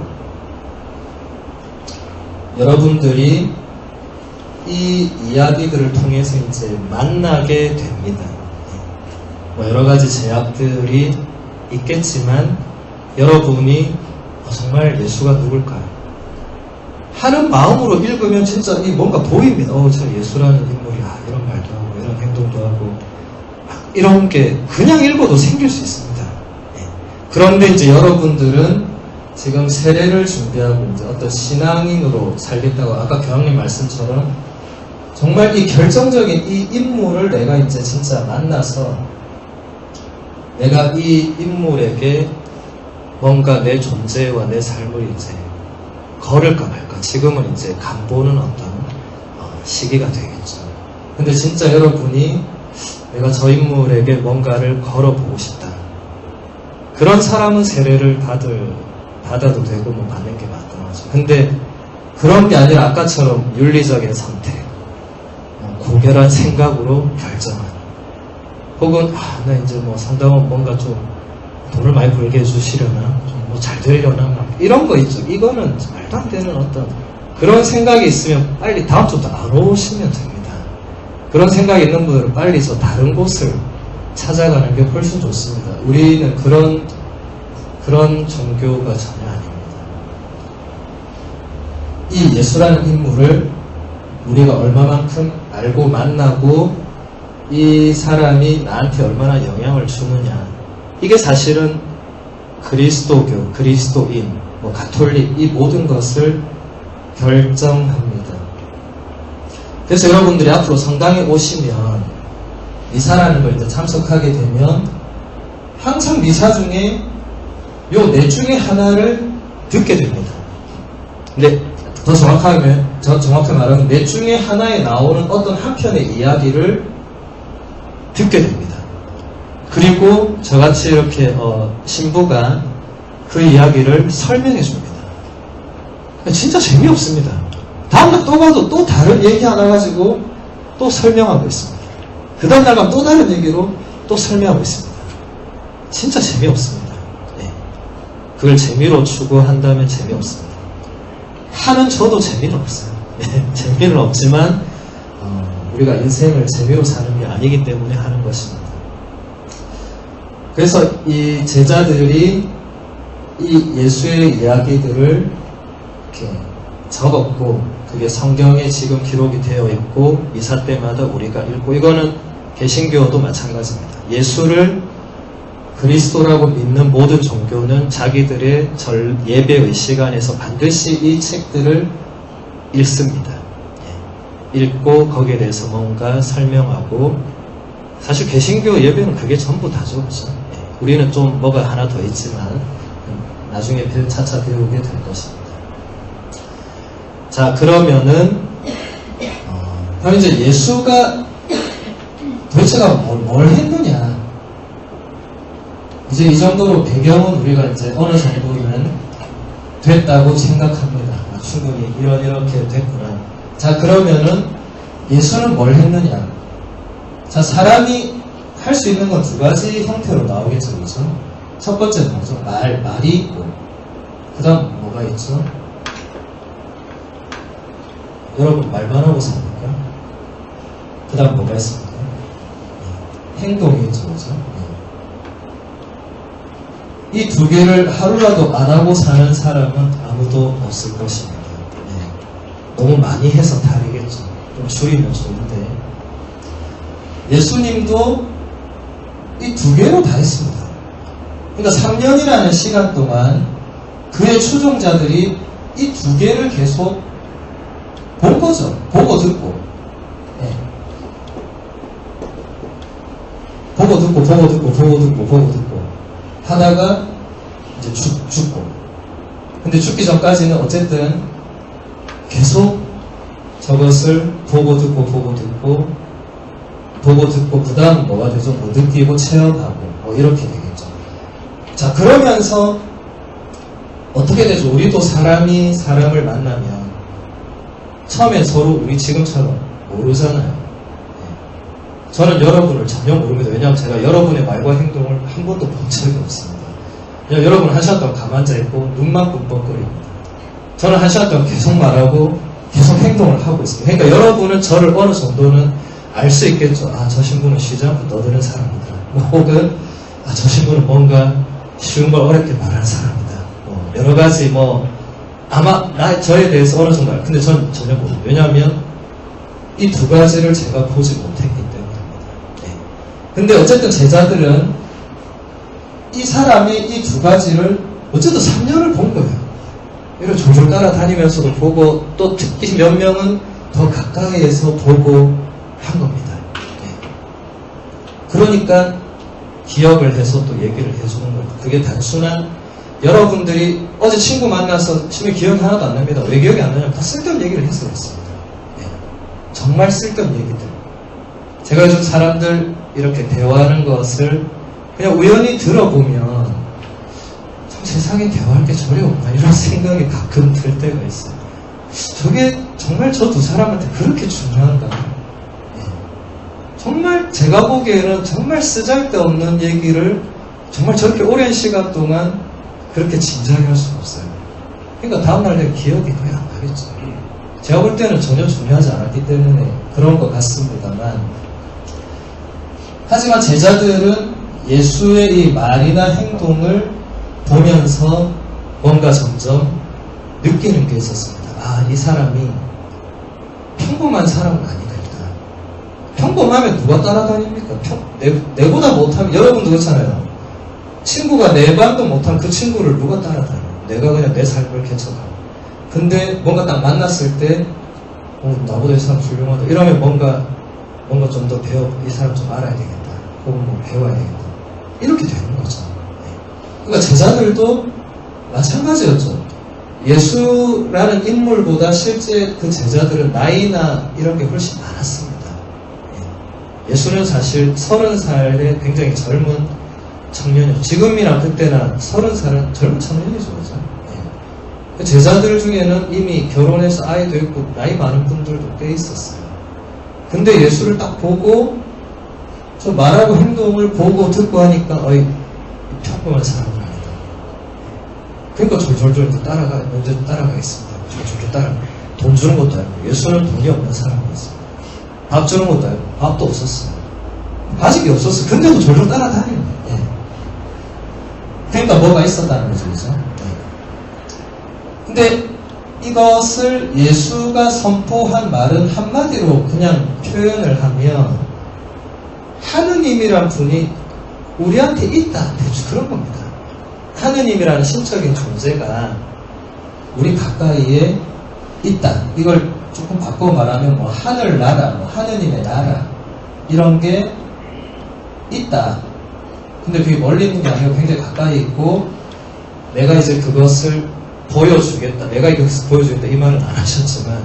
여러분들이 이 이야기들을 통해서 이제 만나게 됩니다. 여러 가지 제약들이 있겠지만 여러분이 정말 예수가 누굴까 하는 마음으로 읽으면 진짜 뭔가 보입니다. 저 예수라는 인물이 이런 말도 하고 이런 행동도 하고 이런 게 그냥 읽어도 생길 수 있습니다. 그런데 이제 여러분들은 지금 세례를 준비하고 이제 어떤 신앙인으로 살겠다고 아까 교황님 말씀처럼 정말 이 결정적인 이 인물을 내가 이제 진짜 만나서 내가 이 인물에게 뭔가 내 존재와 내 삶을 이제 걸을까 말까 지금은 이제 간보는 어떤 시기가 되겠죠. 근데 진짜 여러분이 내가 저 인물에게 뭔가를 걸어보고 싶다. 그런 사람은 세례를 받아도 되고 뭐 받는 게 마땅하죠. 근데 그런 게 아니라 아까처럼 윤리적인 선택, 고결한 생각으로 결정하는, 혹은 나 이제 뭐 상담원 뭔가 좀 돈을 많이 벌게 해주시려나, 좀 뭐 잘 되려나, 막 이런 거 있죠. 이거는 말도 안 되는 어떤 그런 생각이 있으면 빨리 다음 주부터 안 오시면 됩니다. 그런 생각이 있는 분들은 빨리 저 다른 곳을 찾아가는 게 훨씬 좋습니다. 우리는 그런 종교가 전혀 아닙니다. 이 예수라는 인물을 우리가 얼마만큼 알고 만나고 이 사람이 나한테 얼마나 영향을 주느냐, 이게 사실은 그리스도교, 그리스도인, 뭐 가톨릭, 이 모든 것을 결정합니다. 그래서 여러분들이 앞으로 성당에 오시면 미사라는 걸 이제 참석하게 되면 항상 미사 중에 요 넷 중에 하나를 듣게 됩니다. 근데 더 정확하게 말하면 넷 중에 하나에 나오는 어떤 한 편의 이야기를 듣게 됩니다. 그리고 저같이 이렇게 신부가 그 이야기를 설명해 줍니다. 진짜 재미없습니다. 다음날 또 가도 또 다른 얘기 하나 가지고 또 설명하고 있습니다. 그 다음날 가면 또 다른 얘기로 또 설명하고 있습니다. 진짜 재미없습니다. 네. 그걸 재미로 추구한다면 재미없습니다. 하는 저도 재미는 없어요. 네. 재미는 없지만 우리가 인생을 재미로 사는 게 아니기 때문에 하는 것입니다. 그래서 이 제자들이 이 예수의 이야기들을 이렇게 적었고, 그게 성경에 지금 기록이 되어 있고 미사 때마다 우리가 읽고, 이거는 개신교도 마찬가지입니다. 예수를 그리스도라고 믿는 모든 종교는 자기들의 예배의 시간에서 반드시 이 책들을 읽습니다. 읽고 거기에 대해서 뭔가 설명하고, 사실 개신교 예배는 그게 전부 다죠. 그렇죠? 우리는 좀 뭐가 하나 더 있지만 나중에 차차 배우게 될 것입니다. 자, 그러면은 그럼 이제 예수가 도대체가 뭘 했느냐, 이제 이 정도로 배경은 우리가 이제 어느 정도는 됐다고 생각합니다. 충분히 이렇게 됐구나. 자, 그러면은 예수는 뭘 했느냐. 자, 사람이 할 수 있는 건 두 가지 형태로 나오겠죠. 그렇죠? 첫 번째는 뭐죠? 말이 있고, 그 다음 뭐가 있죠? 여러분 말만 하고 삽니까? 그 다음 뭐가 있습니까? 행동이 있죠. 그렇죠? 이 두 개를 하루라도 안 하고 사는 사람은 아무도 없을 것입니다. 너무 많이 해서 다르겠죠. 좀 줄이면 좋은데, 예수님도 이 두 개로 다 했습니다. 그러니까 3년이라는 시간 동안 그의 추종자들이 이 두 개를 계속 본 거죠. 보고 듣고. 보고 듣고 하다가 이제 죽고. 근데 죽기 전까지는 어쨌든 계속 저것을 보고 듣고 그 다음 뭐가 되죠? 뭐 느끼고 체험하고 뭐 이렇게 되겠죠. 자, 그러면서 어떻게 되죠? 우리도 사람이 사람을 만나면 처음엔 서로 우리 지금처럼 모르잖아요. 저는 여러분을 전혀 모릅니다. 왜냐하면 제가 여러분의 말과 행동을 한 번도 본 적이 없습니다. 그냥 여러분 한 시간 동안 가만히 앉아있고 눈만 끔뻑거립니다. 저는 한 시간 동안 계속 말하고 계속 행동을 하고 있습니다. 그러니까 여러분은 저를 어느 정도는 알 수 있겠죠. 아, 저 신부는 쉬지 않고 떠드는 사람이다. 혹은 저 신부는 뭔가 쉬운 걸 어렵게 말하는 사람이다. 여러 가지 아마 저에 대해서 어느 정도 근데 전 전혀 모릅니다. 왜냐하면 이 두 가지를 제가 보지 못했기 때문입니다. 근데 어쨌든 제자들은 이 사람이 이 두 가지를 어쨌든 3년을 본 거예요. 이를 졸졸 따라다니면서도 보고, 또 특히 몇 명은 더 가까이에서 보고 한 겁니다. 그러니까 기억을 해서 또 얘기를 해주는 거예요. 그게 단순한, 여러분들이 어제 친구 만나서 지금 기억이 하나도 안 납니다. 왜 기억이 안 나냐면 다 쓸데없는 얘기를 해서 그렇습니다. 정말 쓸데없는 얘기들. 제가 요즘 사람들 이렇게 대화하는 것을 그냥 우연히 들어보면 참 세상에 대화할 게 저리 없나 이런 생각이 가끔 들 때가 있어요. 저게 정말 저 두 사람한테 그렇게 중요한가? 정말 제가 보기에는 정말 쓰잘데없는 얘기를 정말 저렇게 오랜 시간 동안 그렇게 진지하게 할 수가 없어요. 그러니까 다음날 내 기억이 거의 안 나겠죠. 제가 볼 때는 전혀 중요하지 않았기 때문에 그런 것 같습니다만, 하지만 제자들은 예수의 이 말이나 행동을 보면서 뭔가 점점 느끼는 게 있었습니다. 아, 이 사람이 평범한 사람은 아니다. 평범하면 누가 따라다닙니까? 내보다 못하면, 여러분도 그렇잖아요. 친구가 내 반도 못하면 그 친구를 누가 따라다녀? 내가 그냥 내 삶을 개척하고. 근데 뭔가 딱 만났을 때, 나보다 이 사람 훌륭하다. 이러면 뭔가 좀 더 이 사람 좀 알아야 되겠다. 혹은 뭐 배워야 되겠다. 이렇게 되는 거죠. 그러니까 제자들도 마찬가지였죠. 예수라는 인물보다 실제 그 제자들은 나이나 이런 게 훨씬 많았습니다. 예수는 사실 30살에 굉장히 젊은 청년이죠. 지금이나 그때나 30살은 젊은 청년이죠. 그죠? 제자들 중에는 이미 결혼해서 아이도 있고 나이 많은 분들도 꽤 있었어요. 근데 예수를 딱 보고 저 말하고 행동을 보고 듣고 하니까 평범한 사람은 아니다. 그러니까 졸졸졸 먼저 따라가겠습니다. 졸졸졸 따라가. 돈 주는 것도 아니고, 예수는 돈이 없는 사람이었어요. 밥 주는 것도 아니고, 밥도 없었어요. 가식이 없었어요. 근데도 졸졸 따라다니는 거예요. 그러니까 뭐가 있었다는 거죠. 그죠? 근데 이것을 예수가 선포한 말은 한마디로 그냥 표현을 하면 하느님이란 분이 우리한테 있다. 대충 그런 겁니다. 하느님이라는 신적인 존재가 우리 가까이에 있다. 이걸 조금 바꿔 말하면 뭐 하늘나라, 뭐 하느님의 나라 이런 게 있다. 근데 그게 멀리 있는 게 아니고 굉장히 가까이 있고 내가 이제 그것을 보여주겠다. 내가 이것을 보여주겠다. 이 말은 안 하셨지만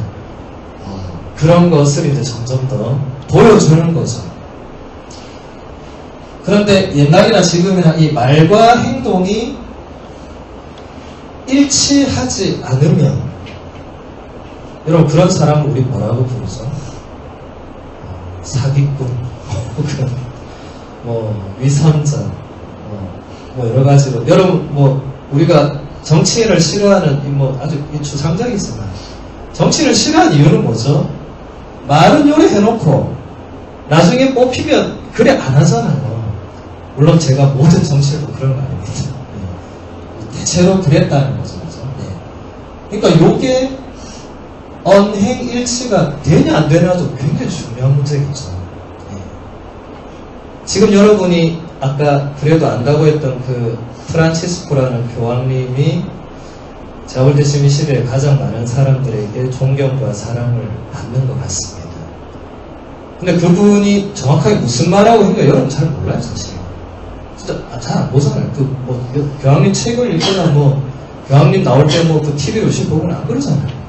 그런 것을 이제 점점 더 보여주는 거죠. 그런데 옛날이나 지금이나 이 말과 행동이 일치하지 않으면 여러분 그런 사람을 우리 뭐라고 부르죠? 사기꾼 혹은 뭐 위선자 뭐 여러 가지로 여러분 뭐 우리가 정치인을 싫어하는 뭐 아주 주상적이 있지만 정치인을 싫어하는 이유는 뭐죠? 말은 요래 해놓고 나중에 뽑히면 그래 안 하잖아요. 물론 제가 모든 정치인도 그런 거 아닙니다. 대체로 그랬다는 거죠. 그러니까 요게 언행일치가 되냐 안 되냐도 굉장히 중요한 문제겠죠. 지금 여러분이 아까 그래도 안다고 했던 그 프란치스코라는 교황님이 제가 볼 때 지금 이 시대에 가장 많은 사람들에게 존경과 사랑을 받는 것 같습니다. 근데 그분이 정확하게 무슨 말하고 했는가 여러분 잘 몰라요 사실. 진짜 잘 안 보잖아요. 그 뭐 교황님 책을 읽거나 뭐 교황님 나올 때 뭐 그 TV 요시 보고는 안 그러잖아요.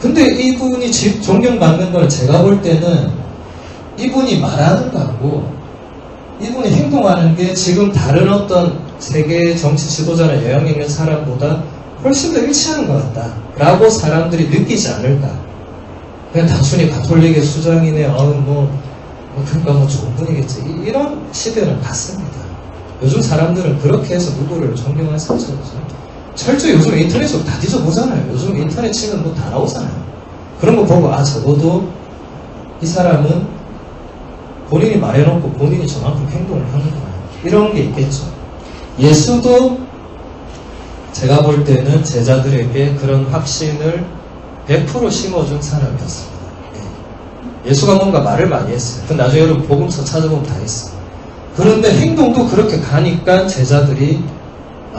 근데 이분이 존경받는 걸 제가 볼 때는 이분이 말하는 거하고 이분이 행동하는 게 지금 다른 어떤 세계 정치 지도자나 영향력 있는 사람보다 훨씬 더 일치하는 것 같다 라고 사람들이 느끼지 않을까. 그냥 단순히 가톨릭의 수장이네 그러니까 뭐 좋은 분이겠지 이런 시대는 같습니다. 요즘 사람들은 그렇게 해서 누구를 존경할 수 없어요. 철저히 요즘 인터넷으로 다 뒤져보잖아요. 요즘 인터넷 치면 뭐 다 나오잖아요. 그런 거 보고 적어도 이 사람은 본인이 말해놓고 본인이 저만큼 행동을 하는구나 이런 게 있겠죠. 예수도 제가 볼 때는 제자들에게 그런 확신을 100% 심어준 사람이었습니다. 예수가 뭔가 말을 많이 했어요. 그 나중에 여러분 복음서 찾아보면 다 있어요. 그런데 행동도 그렇게 가니까 제자들이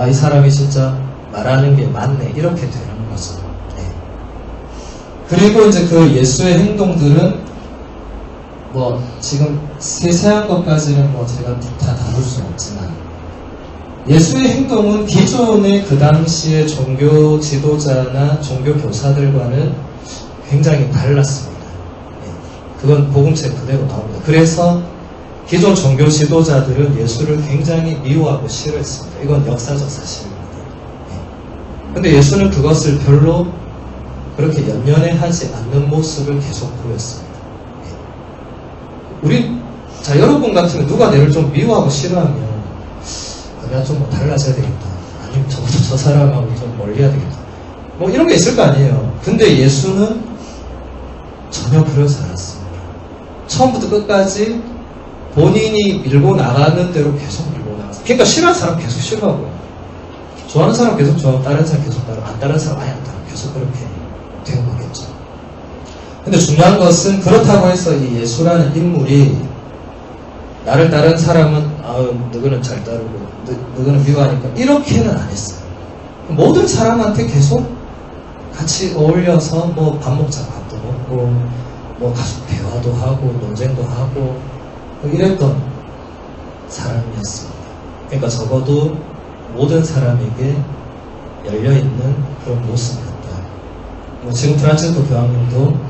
이 사람이 진짜 말하는 게 맞네 이렇게 되는 거죠. 그리고 이제 그 예수의 행동들은 뭐 지금 세세한 것까지는 뭐 제가 다 다룰 수는 없지만 예수의 행동은 기존의 그 당시의 종교 지도자나 종교 교사들과는 굉장히 달랐습니다. 그건 복음책 그대로 나옵니다. 그래서 기존 종교 지도자들은 예수를 굉장히 미워하고 싫어했습니다. 이건 역사적 사실입니다. 근데 예수는 그것을 별로 그렇게 연연해하지 않는 모습을 계속 보였습니다. 자, 여러분 같으면 누가 내를 좀 미워하고 싫어하면 내가 좀 뭐 달라져야 되겠다. 아니면 적어도 저 사람하고 좀 멀리 해야 되겠다. 뭐 이런 게 있을 거 아니에요. 근데 예수는 전혀 그러지 않았습니다. 처음부터 끝까지 본인이 밀고 나가는 대로 계속 밀고 나갔어요. 그러니까 싫어하는 사람 계속 싫어하고, 좋아하는 사람 계속 좋아하고, 다른 사람 계속 따르고, 안 따르는 사람 아예 안 따르고, 계속 그렇게 된 거겠죠. 근데 중요한 것은 그렇다고 해서 이 예수라는 인물이 나를 따르는 사람은 너희는 잘 따르고 너희는 미워하니까 이렇게는 안 했어요. 모든 사람한테 계속 같이 어울려서 뭐 밥 먹자 밥도 먹고 뭐 가족 대화도 하고 논쟁도 하고 이랬던 사람이었습니다. 그러니까 적어도 모든 사람에게 열려있는 그런 모습이었다. 뭐 지금 프란치스코 교황님도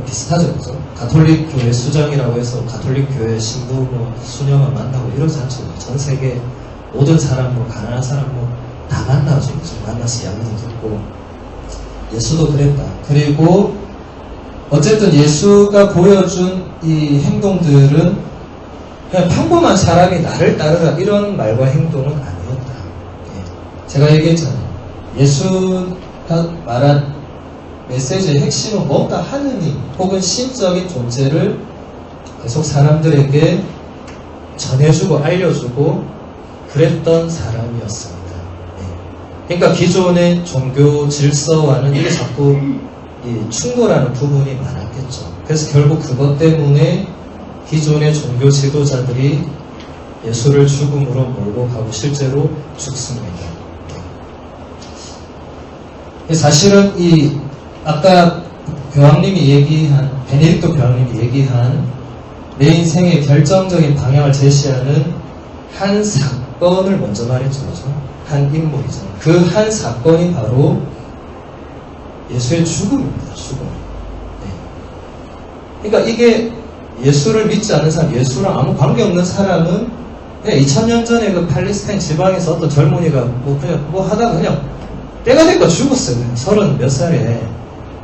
비슷하죠, 그죠? 가톨릭 교회 수장이라고 해서 가톨릭 교회 신부 뭐 수녀만 만나고 이러지 않죠. 전 세계 모든 사람, 뭐 가난한 사람 뭐 다 만나죠. 만나서 이야기도 듣고. 예수도 그랬다. 그리고 어쨌든 예수가 보여준 이 행동들은 그냥 평범한 사람이 나를 따르라 이런 말과 행동은 아니었다. 제가 얘기했잖아요. 예수가 말한 메시지의 핵심은 뭔가 하느님 혹은 신적인 존재를 계속 사람들에게 전해주고 알려주고 그랬던 사람이었습니다. 그러니까 기존의 종교 질서와는 이게 자꾸 충돌하는 부분이 많았겠죠. 그래서 결국 그것 때문에 기존의 종교 지도자들이 예수를 죽음으로 몰고 가고 실제로 죽습니다. 사실은 아까 베네딕토 교황님이 얘기한 내 인생의 결정적인 방향을 제시하는 한 사건을 먼저 말했죠. 그죠? 한 인물이죠. 그 한 사건이 바로 예수의 죽음입니다. 죽음. 그러니까 이게 예수를 믿지 않는 사람, 예수랑 아무 관계없는 사람은 그냥 2000년 전에 그 팔레스타인 지방에서 어떤 젊은이가 뭐 하다가 그냥 때가 되니까 죽었어요. 30 몇 살에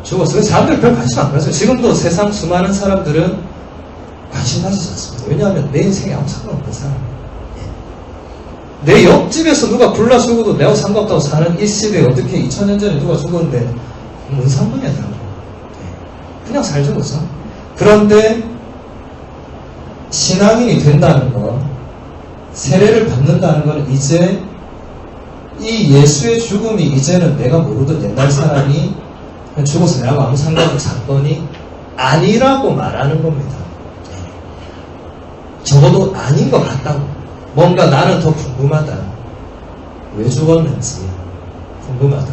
죽었어요. 사람들 별 관심 안 가져요. 지금도 세상 수많은 사람들은 관심 가지지 않습니다. 왜냐하면 내 인생에 아무 상관없는 사람이에요. 내 옆집에서 누가 불나 죽어도 내가 상관없다고 사는 이 시대에 어떻게 2000년 전에 누가 죽었는데 뭔 상관이야 나는. 그냥 살죠. 그죠? 그런데 신앙인이 된다는 것, 세례를 받는다는 건 이제 이 예수의 죽음이 이제는 내가 모르던 옛날 사람이 죽어서 내하고 아무 상관없는 사건이 아니라고 말하는 겁니다. 적어도 아닌 것 같다고. 뭔가 나는 더 궁금하다. 왜 죽었는지 궁금하다.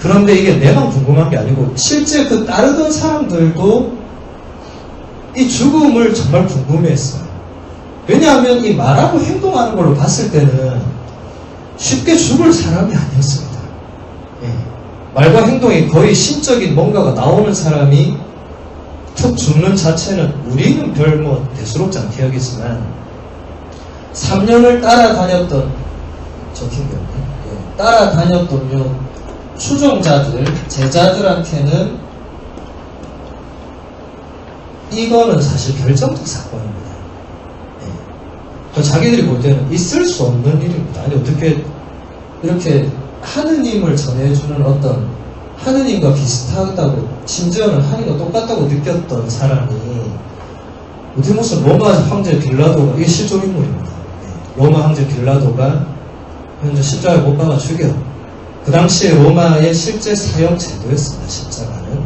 그런데 이게 내만 궁금한 게 아니고 실제 그 따르던 사람들도 이 죽음을 정말 궁금해했어요. 왜냐하면 이 말하고 행동하는 걸로 봤을 때는 쉽게 죽을 사람이 아니었습니다. 말과 행동이 거의 신적인 뭔가가 나오는 사람이 툭 죽는 자체는 우리는 별 뭐 대수롭지 않게 여기지만 3년을 따라다녔던 따라다녔던 요 추종자들, 제자들한테는 이거는 사실 결정적 사건입니다. 자기들이 볼 때는 있을 수 없는 일입니다. 아니 어떻게 이렇게 하느님을 전해주는 어떤 하느님과 비슷하다고 심지어는 하느님과 똑같다고 느꼈던 사람이 어떻게 무슨 로마 황제 빌라도가 이게 실존 인물입니다. 로마 황제 빌라도가 현재 십자가에 못 박아 죽여. 그 당시에 로마의 실제 사형 제도였습니다. 십자가는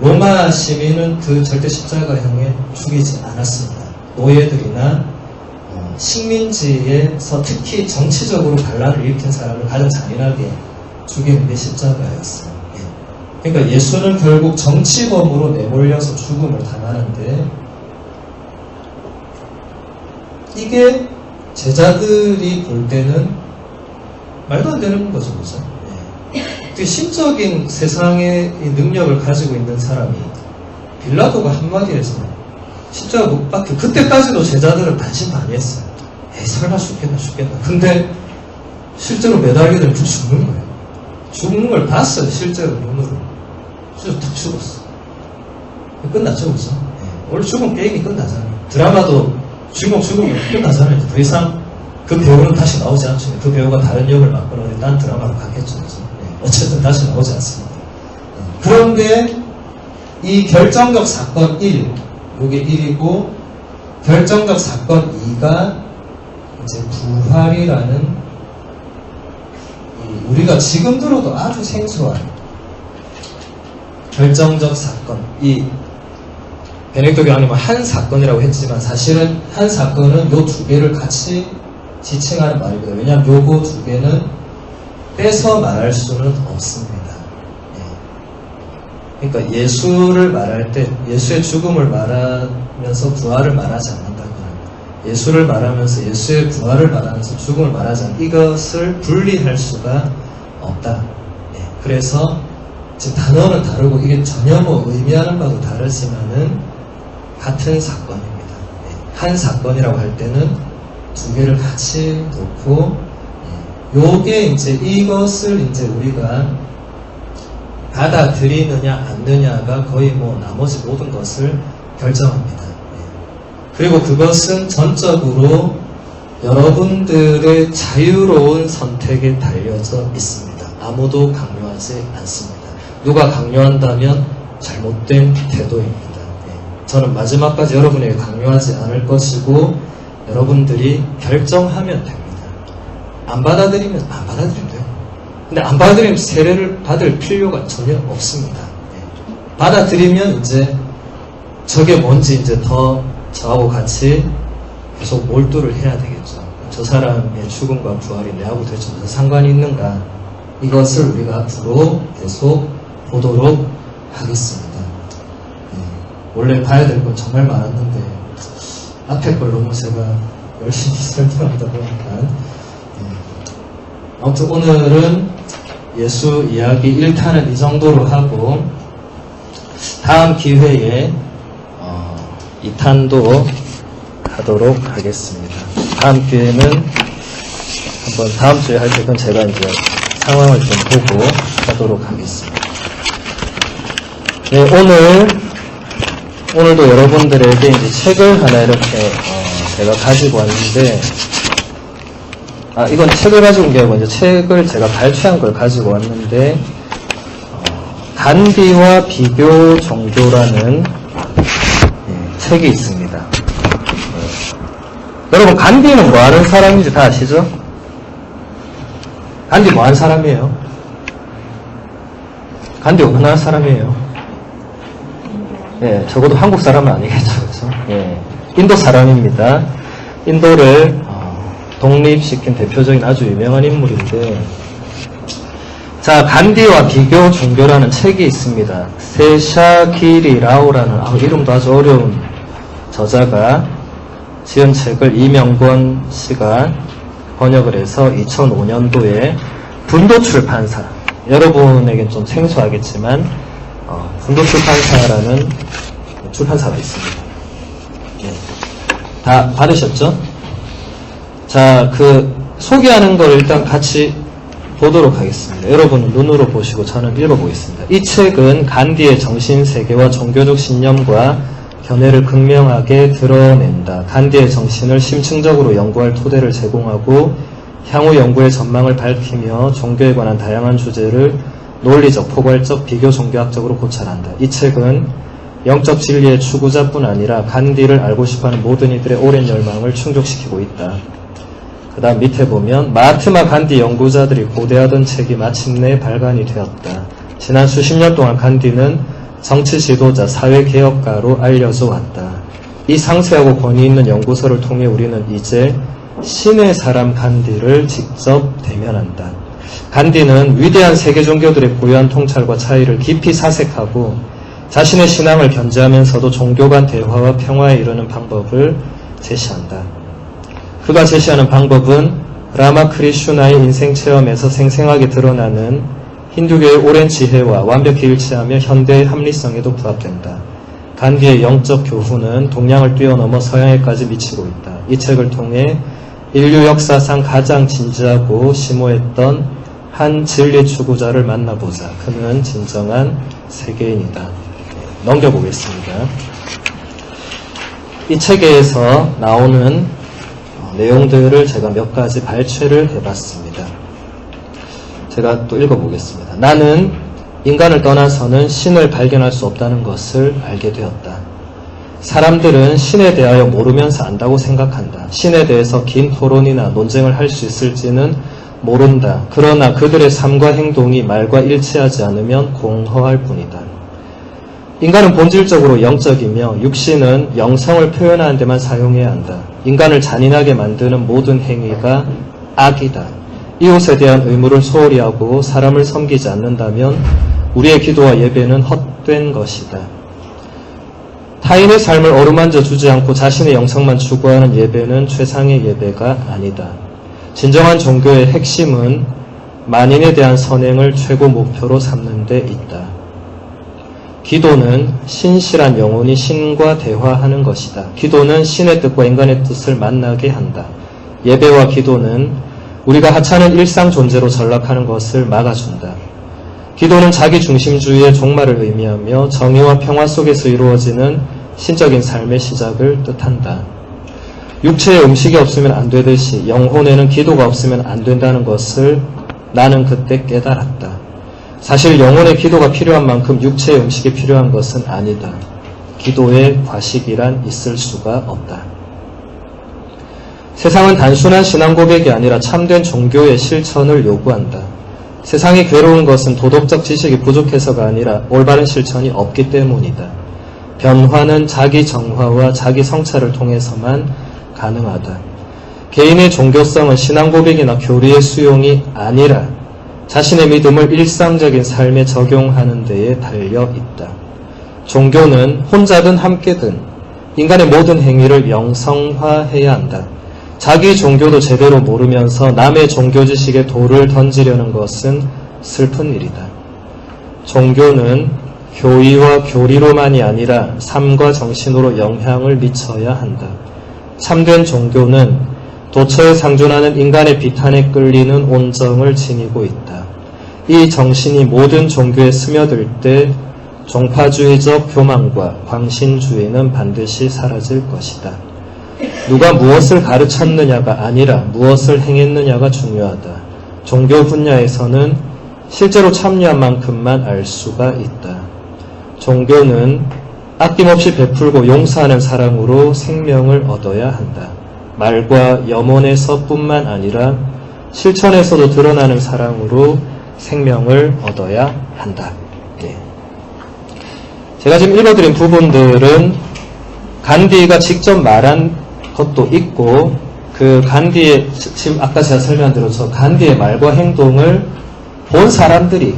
로마 시민은 그 절대 십자가형에 죽이지 않았습니다. 노예들이나 식민지에서 특히 정치적으로 반란을 일으킨 사람을 가장 잔인하게 죽이는 게 십자가였어요. 그러니까 예수는 결국 정치범으로 내몰려서 죽음을 당하는데 이게 제자들이 볼 때는 말도 안 되는 거죠. 그죠? 되게 신적인 세상의 능력을 가지고 있는 사람이 빌라도가 한마디 해서 십자가 못 박혀. 그때까지도 제자들은 반신반의했어요. 에이, 설마 죽겠나. 근데 실제로 매달리게 되면 죽는 거예요. 죽는 걸 봤어요, 실제로 눈으로. 진짜 탁 죽었어. 끝났죠, 그죠? 원래 죽으면 게임이 끝나잖아요. 드라마도 주인공 죽으면 끝나잖아요. 더 이상 그 배우는 다시 나오지 않죠. 그 배우가 다른 역을 맡거나 딴 드라마로 가겠죠. 그죠? 어쨌든 다시 나오지 않습니다. 그런데 이 결정적 사건 1, 요게 1이고, 결정적 사건 2가 이제 부활이라는 우리가 지금 들어도 아주 생소한 결정적 사건. 이 베네딕토 교황님은 한 사건이라고 했지만 사실은 한 사건은 요 두 개를 같이 지칭하는 말입니다. 왜냐하면 요거 두 개는 빼서 말할 수는 없습니다. 그러니까 예수를 말할 때 예수의 죽음을 말하면서 부활을 말하지 않는다거나, 예수를 말하면서 예수의 부활을 말하면서 죽음을 말하지 않는다. 이것을 분리할 수가 없다. 그래서 지금 단어는 다르고 이게 전혀 뭐 의미하는 바도 다르지만은 같은 사건입니다. 한 사건이라고 할 때는 두 개를 같이 놓고, 요게 이제 이것을 이제 우리가 받아들이느냐 않느냐가 거의 뭐 나머지 모든 것을 결정합니다. 그리고 그것은 전적으로 여러분들의 자유로운 선택에 달려져 있습니다. 아무도 강요하지 않습니다. 누가 강요한다면 잘못된 태도입니다. 저는 마지막까지 여러분에게 강요하지 않을 것이고 여러분들이 결정하면 됩니다. 안 받아들이면 안 받아들이면 돼요. 근데 안 받아들이면 세례를 받을 필요가 전혀 없습니다. 받아들이면 이제 저게 뭔지 이제 더 저하고 같이 계속 몰두를 해야 되겠죠. 저 사람의 죽음과 부활이 내하고 도대체 무슨 상관이 있는가, 이것을 우리가 앞으로 계속 보도록 하겠습니다. 원래 봐야 될 건 정말 많았는데 앞에 걸 너무 제가 열심히 설명하다 보니까, 아무튼 오늘은 예수 이야기 1탄은 이 정도로 하고, 다음 기회에 2탄도 하도록 하겠습니다. 다음 기회는 한번 다음 주에 할 때, 그건 제가 이제 상황을 좀 보고 하도록 하겠습니다. 네, 오늘도 여러분들에게 이제 책을 하나 이렇게 제가 가지고 왔는데, 이건 책을 가지고 온 게 아니고 이제 책을 제가 발췌한 걸 가지고 왔는데, 간디와 비교 종교라는 책이 있습니다. 여러분, 간디는 뭐 하는 사람인지 다 아시죠? 간디 뭐 하는 사람이에요? 간디 어느 나라 사람이에요? 적어도 한국 사람은 아니겠죠, 그렇죠? 인도 사람입니다. 인도를 독립시킨 대표적인 아주 유명한 인물인데, 자, 간디와 비교 종교라는 책이 있습니다. 세샤기리 라오라는 이름도 아주 어려운 저자가 지은 책을 이명권 씨가 번역을 해서 2005년도에 분도출판사, 여러분에겐 좀 생소하겠지만 분도출판사라는 출판사가 있습니다. 다 받으셨죠? 자, 그 소개하는 걸 일단 같이 보도록 하겠습니다. 여러분은 눈으로 보시고 저는 읽어보겠습니다. 이 책은 간디의 정신세계와 종교적 신념과 견해를 극명하게 드러낸다. 간디의 정신을 심층적으로 연구할 토대를 제공하고 향후 연구의 전망을 밝히며 종교에 관한 다양한 주제를 논리적, 포괄적, 비교 종교학적으로 고찰한다. 이 책은 영적 진리의 추구자뿐 아니라 간디를 알고 싶어하는 모든 이들의 오랜 열망을 충족시키고 있다. 그 다음 밑에 보면 마하트마 간디 연구자들이 고대하던 책이 마침내 발간이 되었다. 지난 수십 년 동안 간디는 정치 지도자, 사회개혁가로 알려져 왔다. 이 상세하고 권위 있는 연구서를 통해 우리는 이제 신의 사람 간디를 직접 대면한다. 간디는 위대한 세계 종교들의 고유한 통찰과 차이를 깊이 사색하고 자신의 신앙을 견지하면서도 종교 간 대화와 평화에 이르는 방법을 제시한다. 그가 제시하는 방법은 라마크리슈나의 인생 체험에서 생생하게 드러나는 힌두교의 오랜 지혜와 완벽히 일치하며 현대의 합리성에도 부합된다. 간디의 영적 교훈은 동양을 뛰어넘어 서양에까지 미치고 있다. 이 책을 통해 인류 역사상 가장 진지하고 심오했던 한 진리 추구자를 만나보자. 그는 진정한 세계인이다. 넘겨보겠습니다. 이 책에서 나오는 내용들을 제가 몇 가지 발췌를 해봤습니다. 제가 또 읽어보겠습니다. 나는 인간을 떠나서는 신을 발견할 수 없다는 것을 알게 되었다. 사람들은 신에 대하여 모르면서 안다고 생각한다. 신에 대해서 긴 토론이나 논쟁을 할 수 있을지는 모른다. 그러나 그들의 삶과 행동이 말과 일치하지 않으면 공허할 뿐이다. 인간은 본질적으로 영적이며 육신은 영성을 표현하는 데만 사용해야 한다. 인간을 잔인하게 만드는 모든 행위가 악이다. 이웃에 대한 의무를 소홀히 하고 사람을 섬기지 않는다면 우리의 기도와 예배는 헛된 것이다. 타인의 삶을 어루만져 주지 않고 자신의 영성만 추구하는 예배는 최상의 예배가 아니다. 진정한 종교의 핵심은 만인에 대한 선행을 최고 목표로 삼는 데 있다. 기도는 신실한 영혼이 신과 대화하는 것이다. 기도는 신의 뜻과 인간의 뜻을 만나게 한다. 예배와 기도는 우리가 하찮은 일상 존재로 전락하는 것을 막아준다. 기도는 자기 중심주의의 종말을 의미하며 정의와 평화 속에서 이루어지는 신적인 삶의 시작을 뜻한다. 육체에 음식이 없으면 안 되듯이 영혼에는 기도가 없으면 안 된다는 것을 나는 그때 깨달았다. 사실 영혼의 기도가 필요한 만큼 육체의 음식이 필요한 것은 아니다. 기도의 과식이란 있을 수가 없다. 세상은 단순한 신앙 고백이 아니라 참된 종교의 실천을 요구한다. 세상이 괴로운 것은 도덕적 지식이 부족해서가 아니라 올바른 실천이 없기 때문이다. 변화는 자기 정화와 자기 성찰을 통해서만 가능하다. 개인의 종교성은 신앙 고백이나 교리의 수용이 아니라 자신의 믿음을 일상적인 삶에 적용하는 데에 달려 있다. 종교는 혼자든 함께든 인간의 모든 행위를 영성화해야 한다. 자기 종교도 제대로 모르면서 남의 종교 지식에 돌을 던지려는 것은 슬픈 일이다. 종교는 교의와 교리로만이 아니라 삶과 정신으로 영향을 미쳐야 한다. 참된 종교는 도처에 상존하는 인간의 비탄에 끌리는 온정을 지니고 있다. 이 정신이 모든 종교에 스며들 때 종파주의적 교만과 광신주의는 반드시 사라질 것이다. 누가 무엇을 가르쳤느냐가 아니라 무엇을 행했느냐가 중요하다. 종교 분야에서는 실제로 참여한 만큼만 알 수가 있다. 종교는 아낌없이 베풀고 용서하는 사랑으로 생명을 얻어야 한다. 말과 염원에서뿐만 아니라 실천에서도 드러나는 사랑으로 생명을 얻어야 한다. 네. 제가 지금 읽어드린 부분들은 간디가 직접 말한 것도 있고, 그 간디의, 지금 아까 제가 설명한 대로 저 간디의 말과 행동을 본 사람들이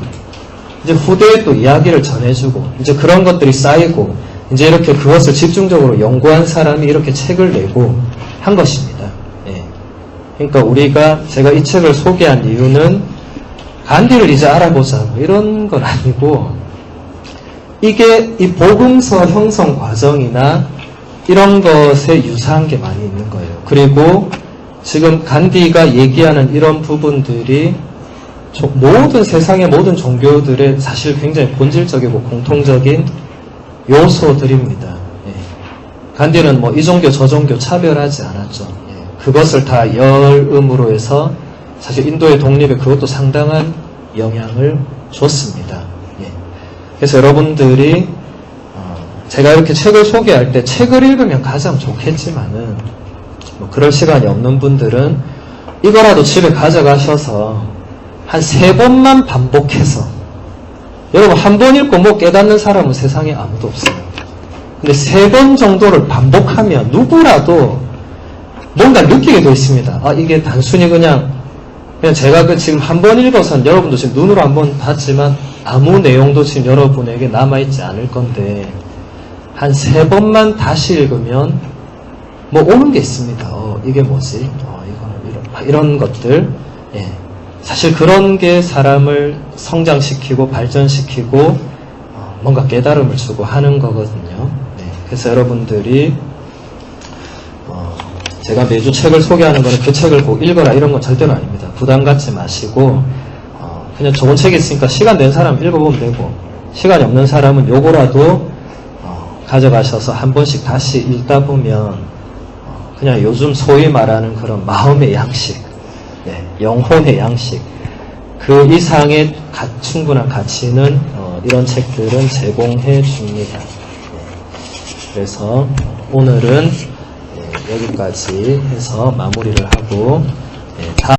이제 후대에 또 이야기를 전해주고, 이제 그런 것들이 쌓이고, 이제 이렇게 그것을 집중적으로 연구한 사람이 이렇게 책을 내고 한 것입니다. 예. 그러니까 제가 이 책을 소개한 이유는 간디를 이제 알아보자, 뭐 이런 건 아니고, 이게 이 복음서 형성 과정이나 이런 것에 유사한 게 많이 있는 거예요. 그리고 지금 간디가 얘기하는 이런 부분들이 모든 세상의 모든 종교들의 사실 굉장히 본질적이고 공통적인 요소들입니다. 예. 간디는 뭐 이 종교 저 종교 차별하지 않았죠. 예. 그것을 다 열음으로 해서 사실 인도의 독립에 그것도 상당한 영향을 줬습니다. 예. 그래서 여러분들이 제가 이렇게 책을 소개할 때 책을 읽으면 가장 좋겠지만은 뭐 그럴 시간이 없는 분들은 이거라도 집에 가져가셔서 한 3번만 반복해서, 여러분 한 번 읽고 뭐 깨닫는 사람은 세상에 아무도 없어요. 근데 3번 정도를 반복하면 누구라도 뭔가 느끼게 되어 있습니다. 아, 이게 단순히 그냥 제가 지금 한 번 읽어서는 여러분도 지금 눈으로 한번 봤지만 아무 내용도 지금 여러분에게 남아있지 않을 건데, 한 3번만 다시 읽으면 뭐 오는 게 있습니다. 이게 뭐지? 이거는 이런 것들. 예. 사실 그런 게 사람을 성장시키고 발전시키고 뭔가 깨달음을 주고 하는 거거든요. 네. 그래서 여러분들이 제가 매주 책을 소개하는 거는 그 책을 꼭 읽어라 이런 건 절대로 아닙니다. 부담 갖지 마시고 그냥 좋은 책이 있으니까 시간 낸 사람 읽어보면 되고, 시간이 없는 사람은 요거라도 가져가셔서 한 번씩 다시 읽다 보면 그냥 요즘 소위 말하는 그런 마음의 양식, 영혼의 양식, 그 이상의 충분한 가치는 이런 책들은 제공해 줍니다. 그래서 오늘은 여기까지 해서 마무리를 하고, 다음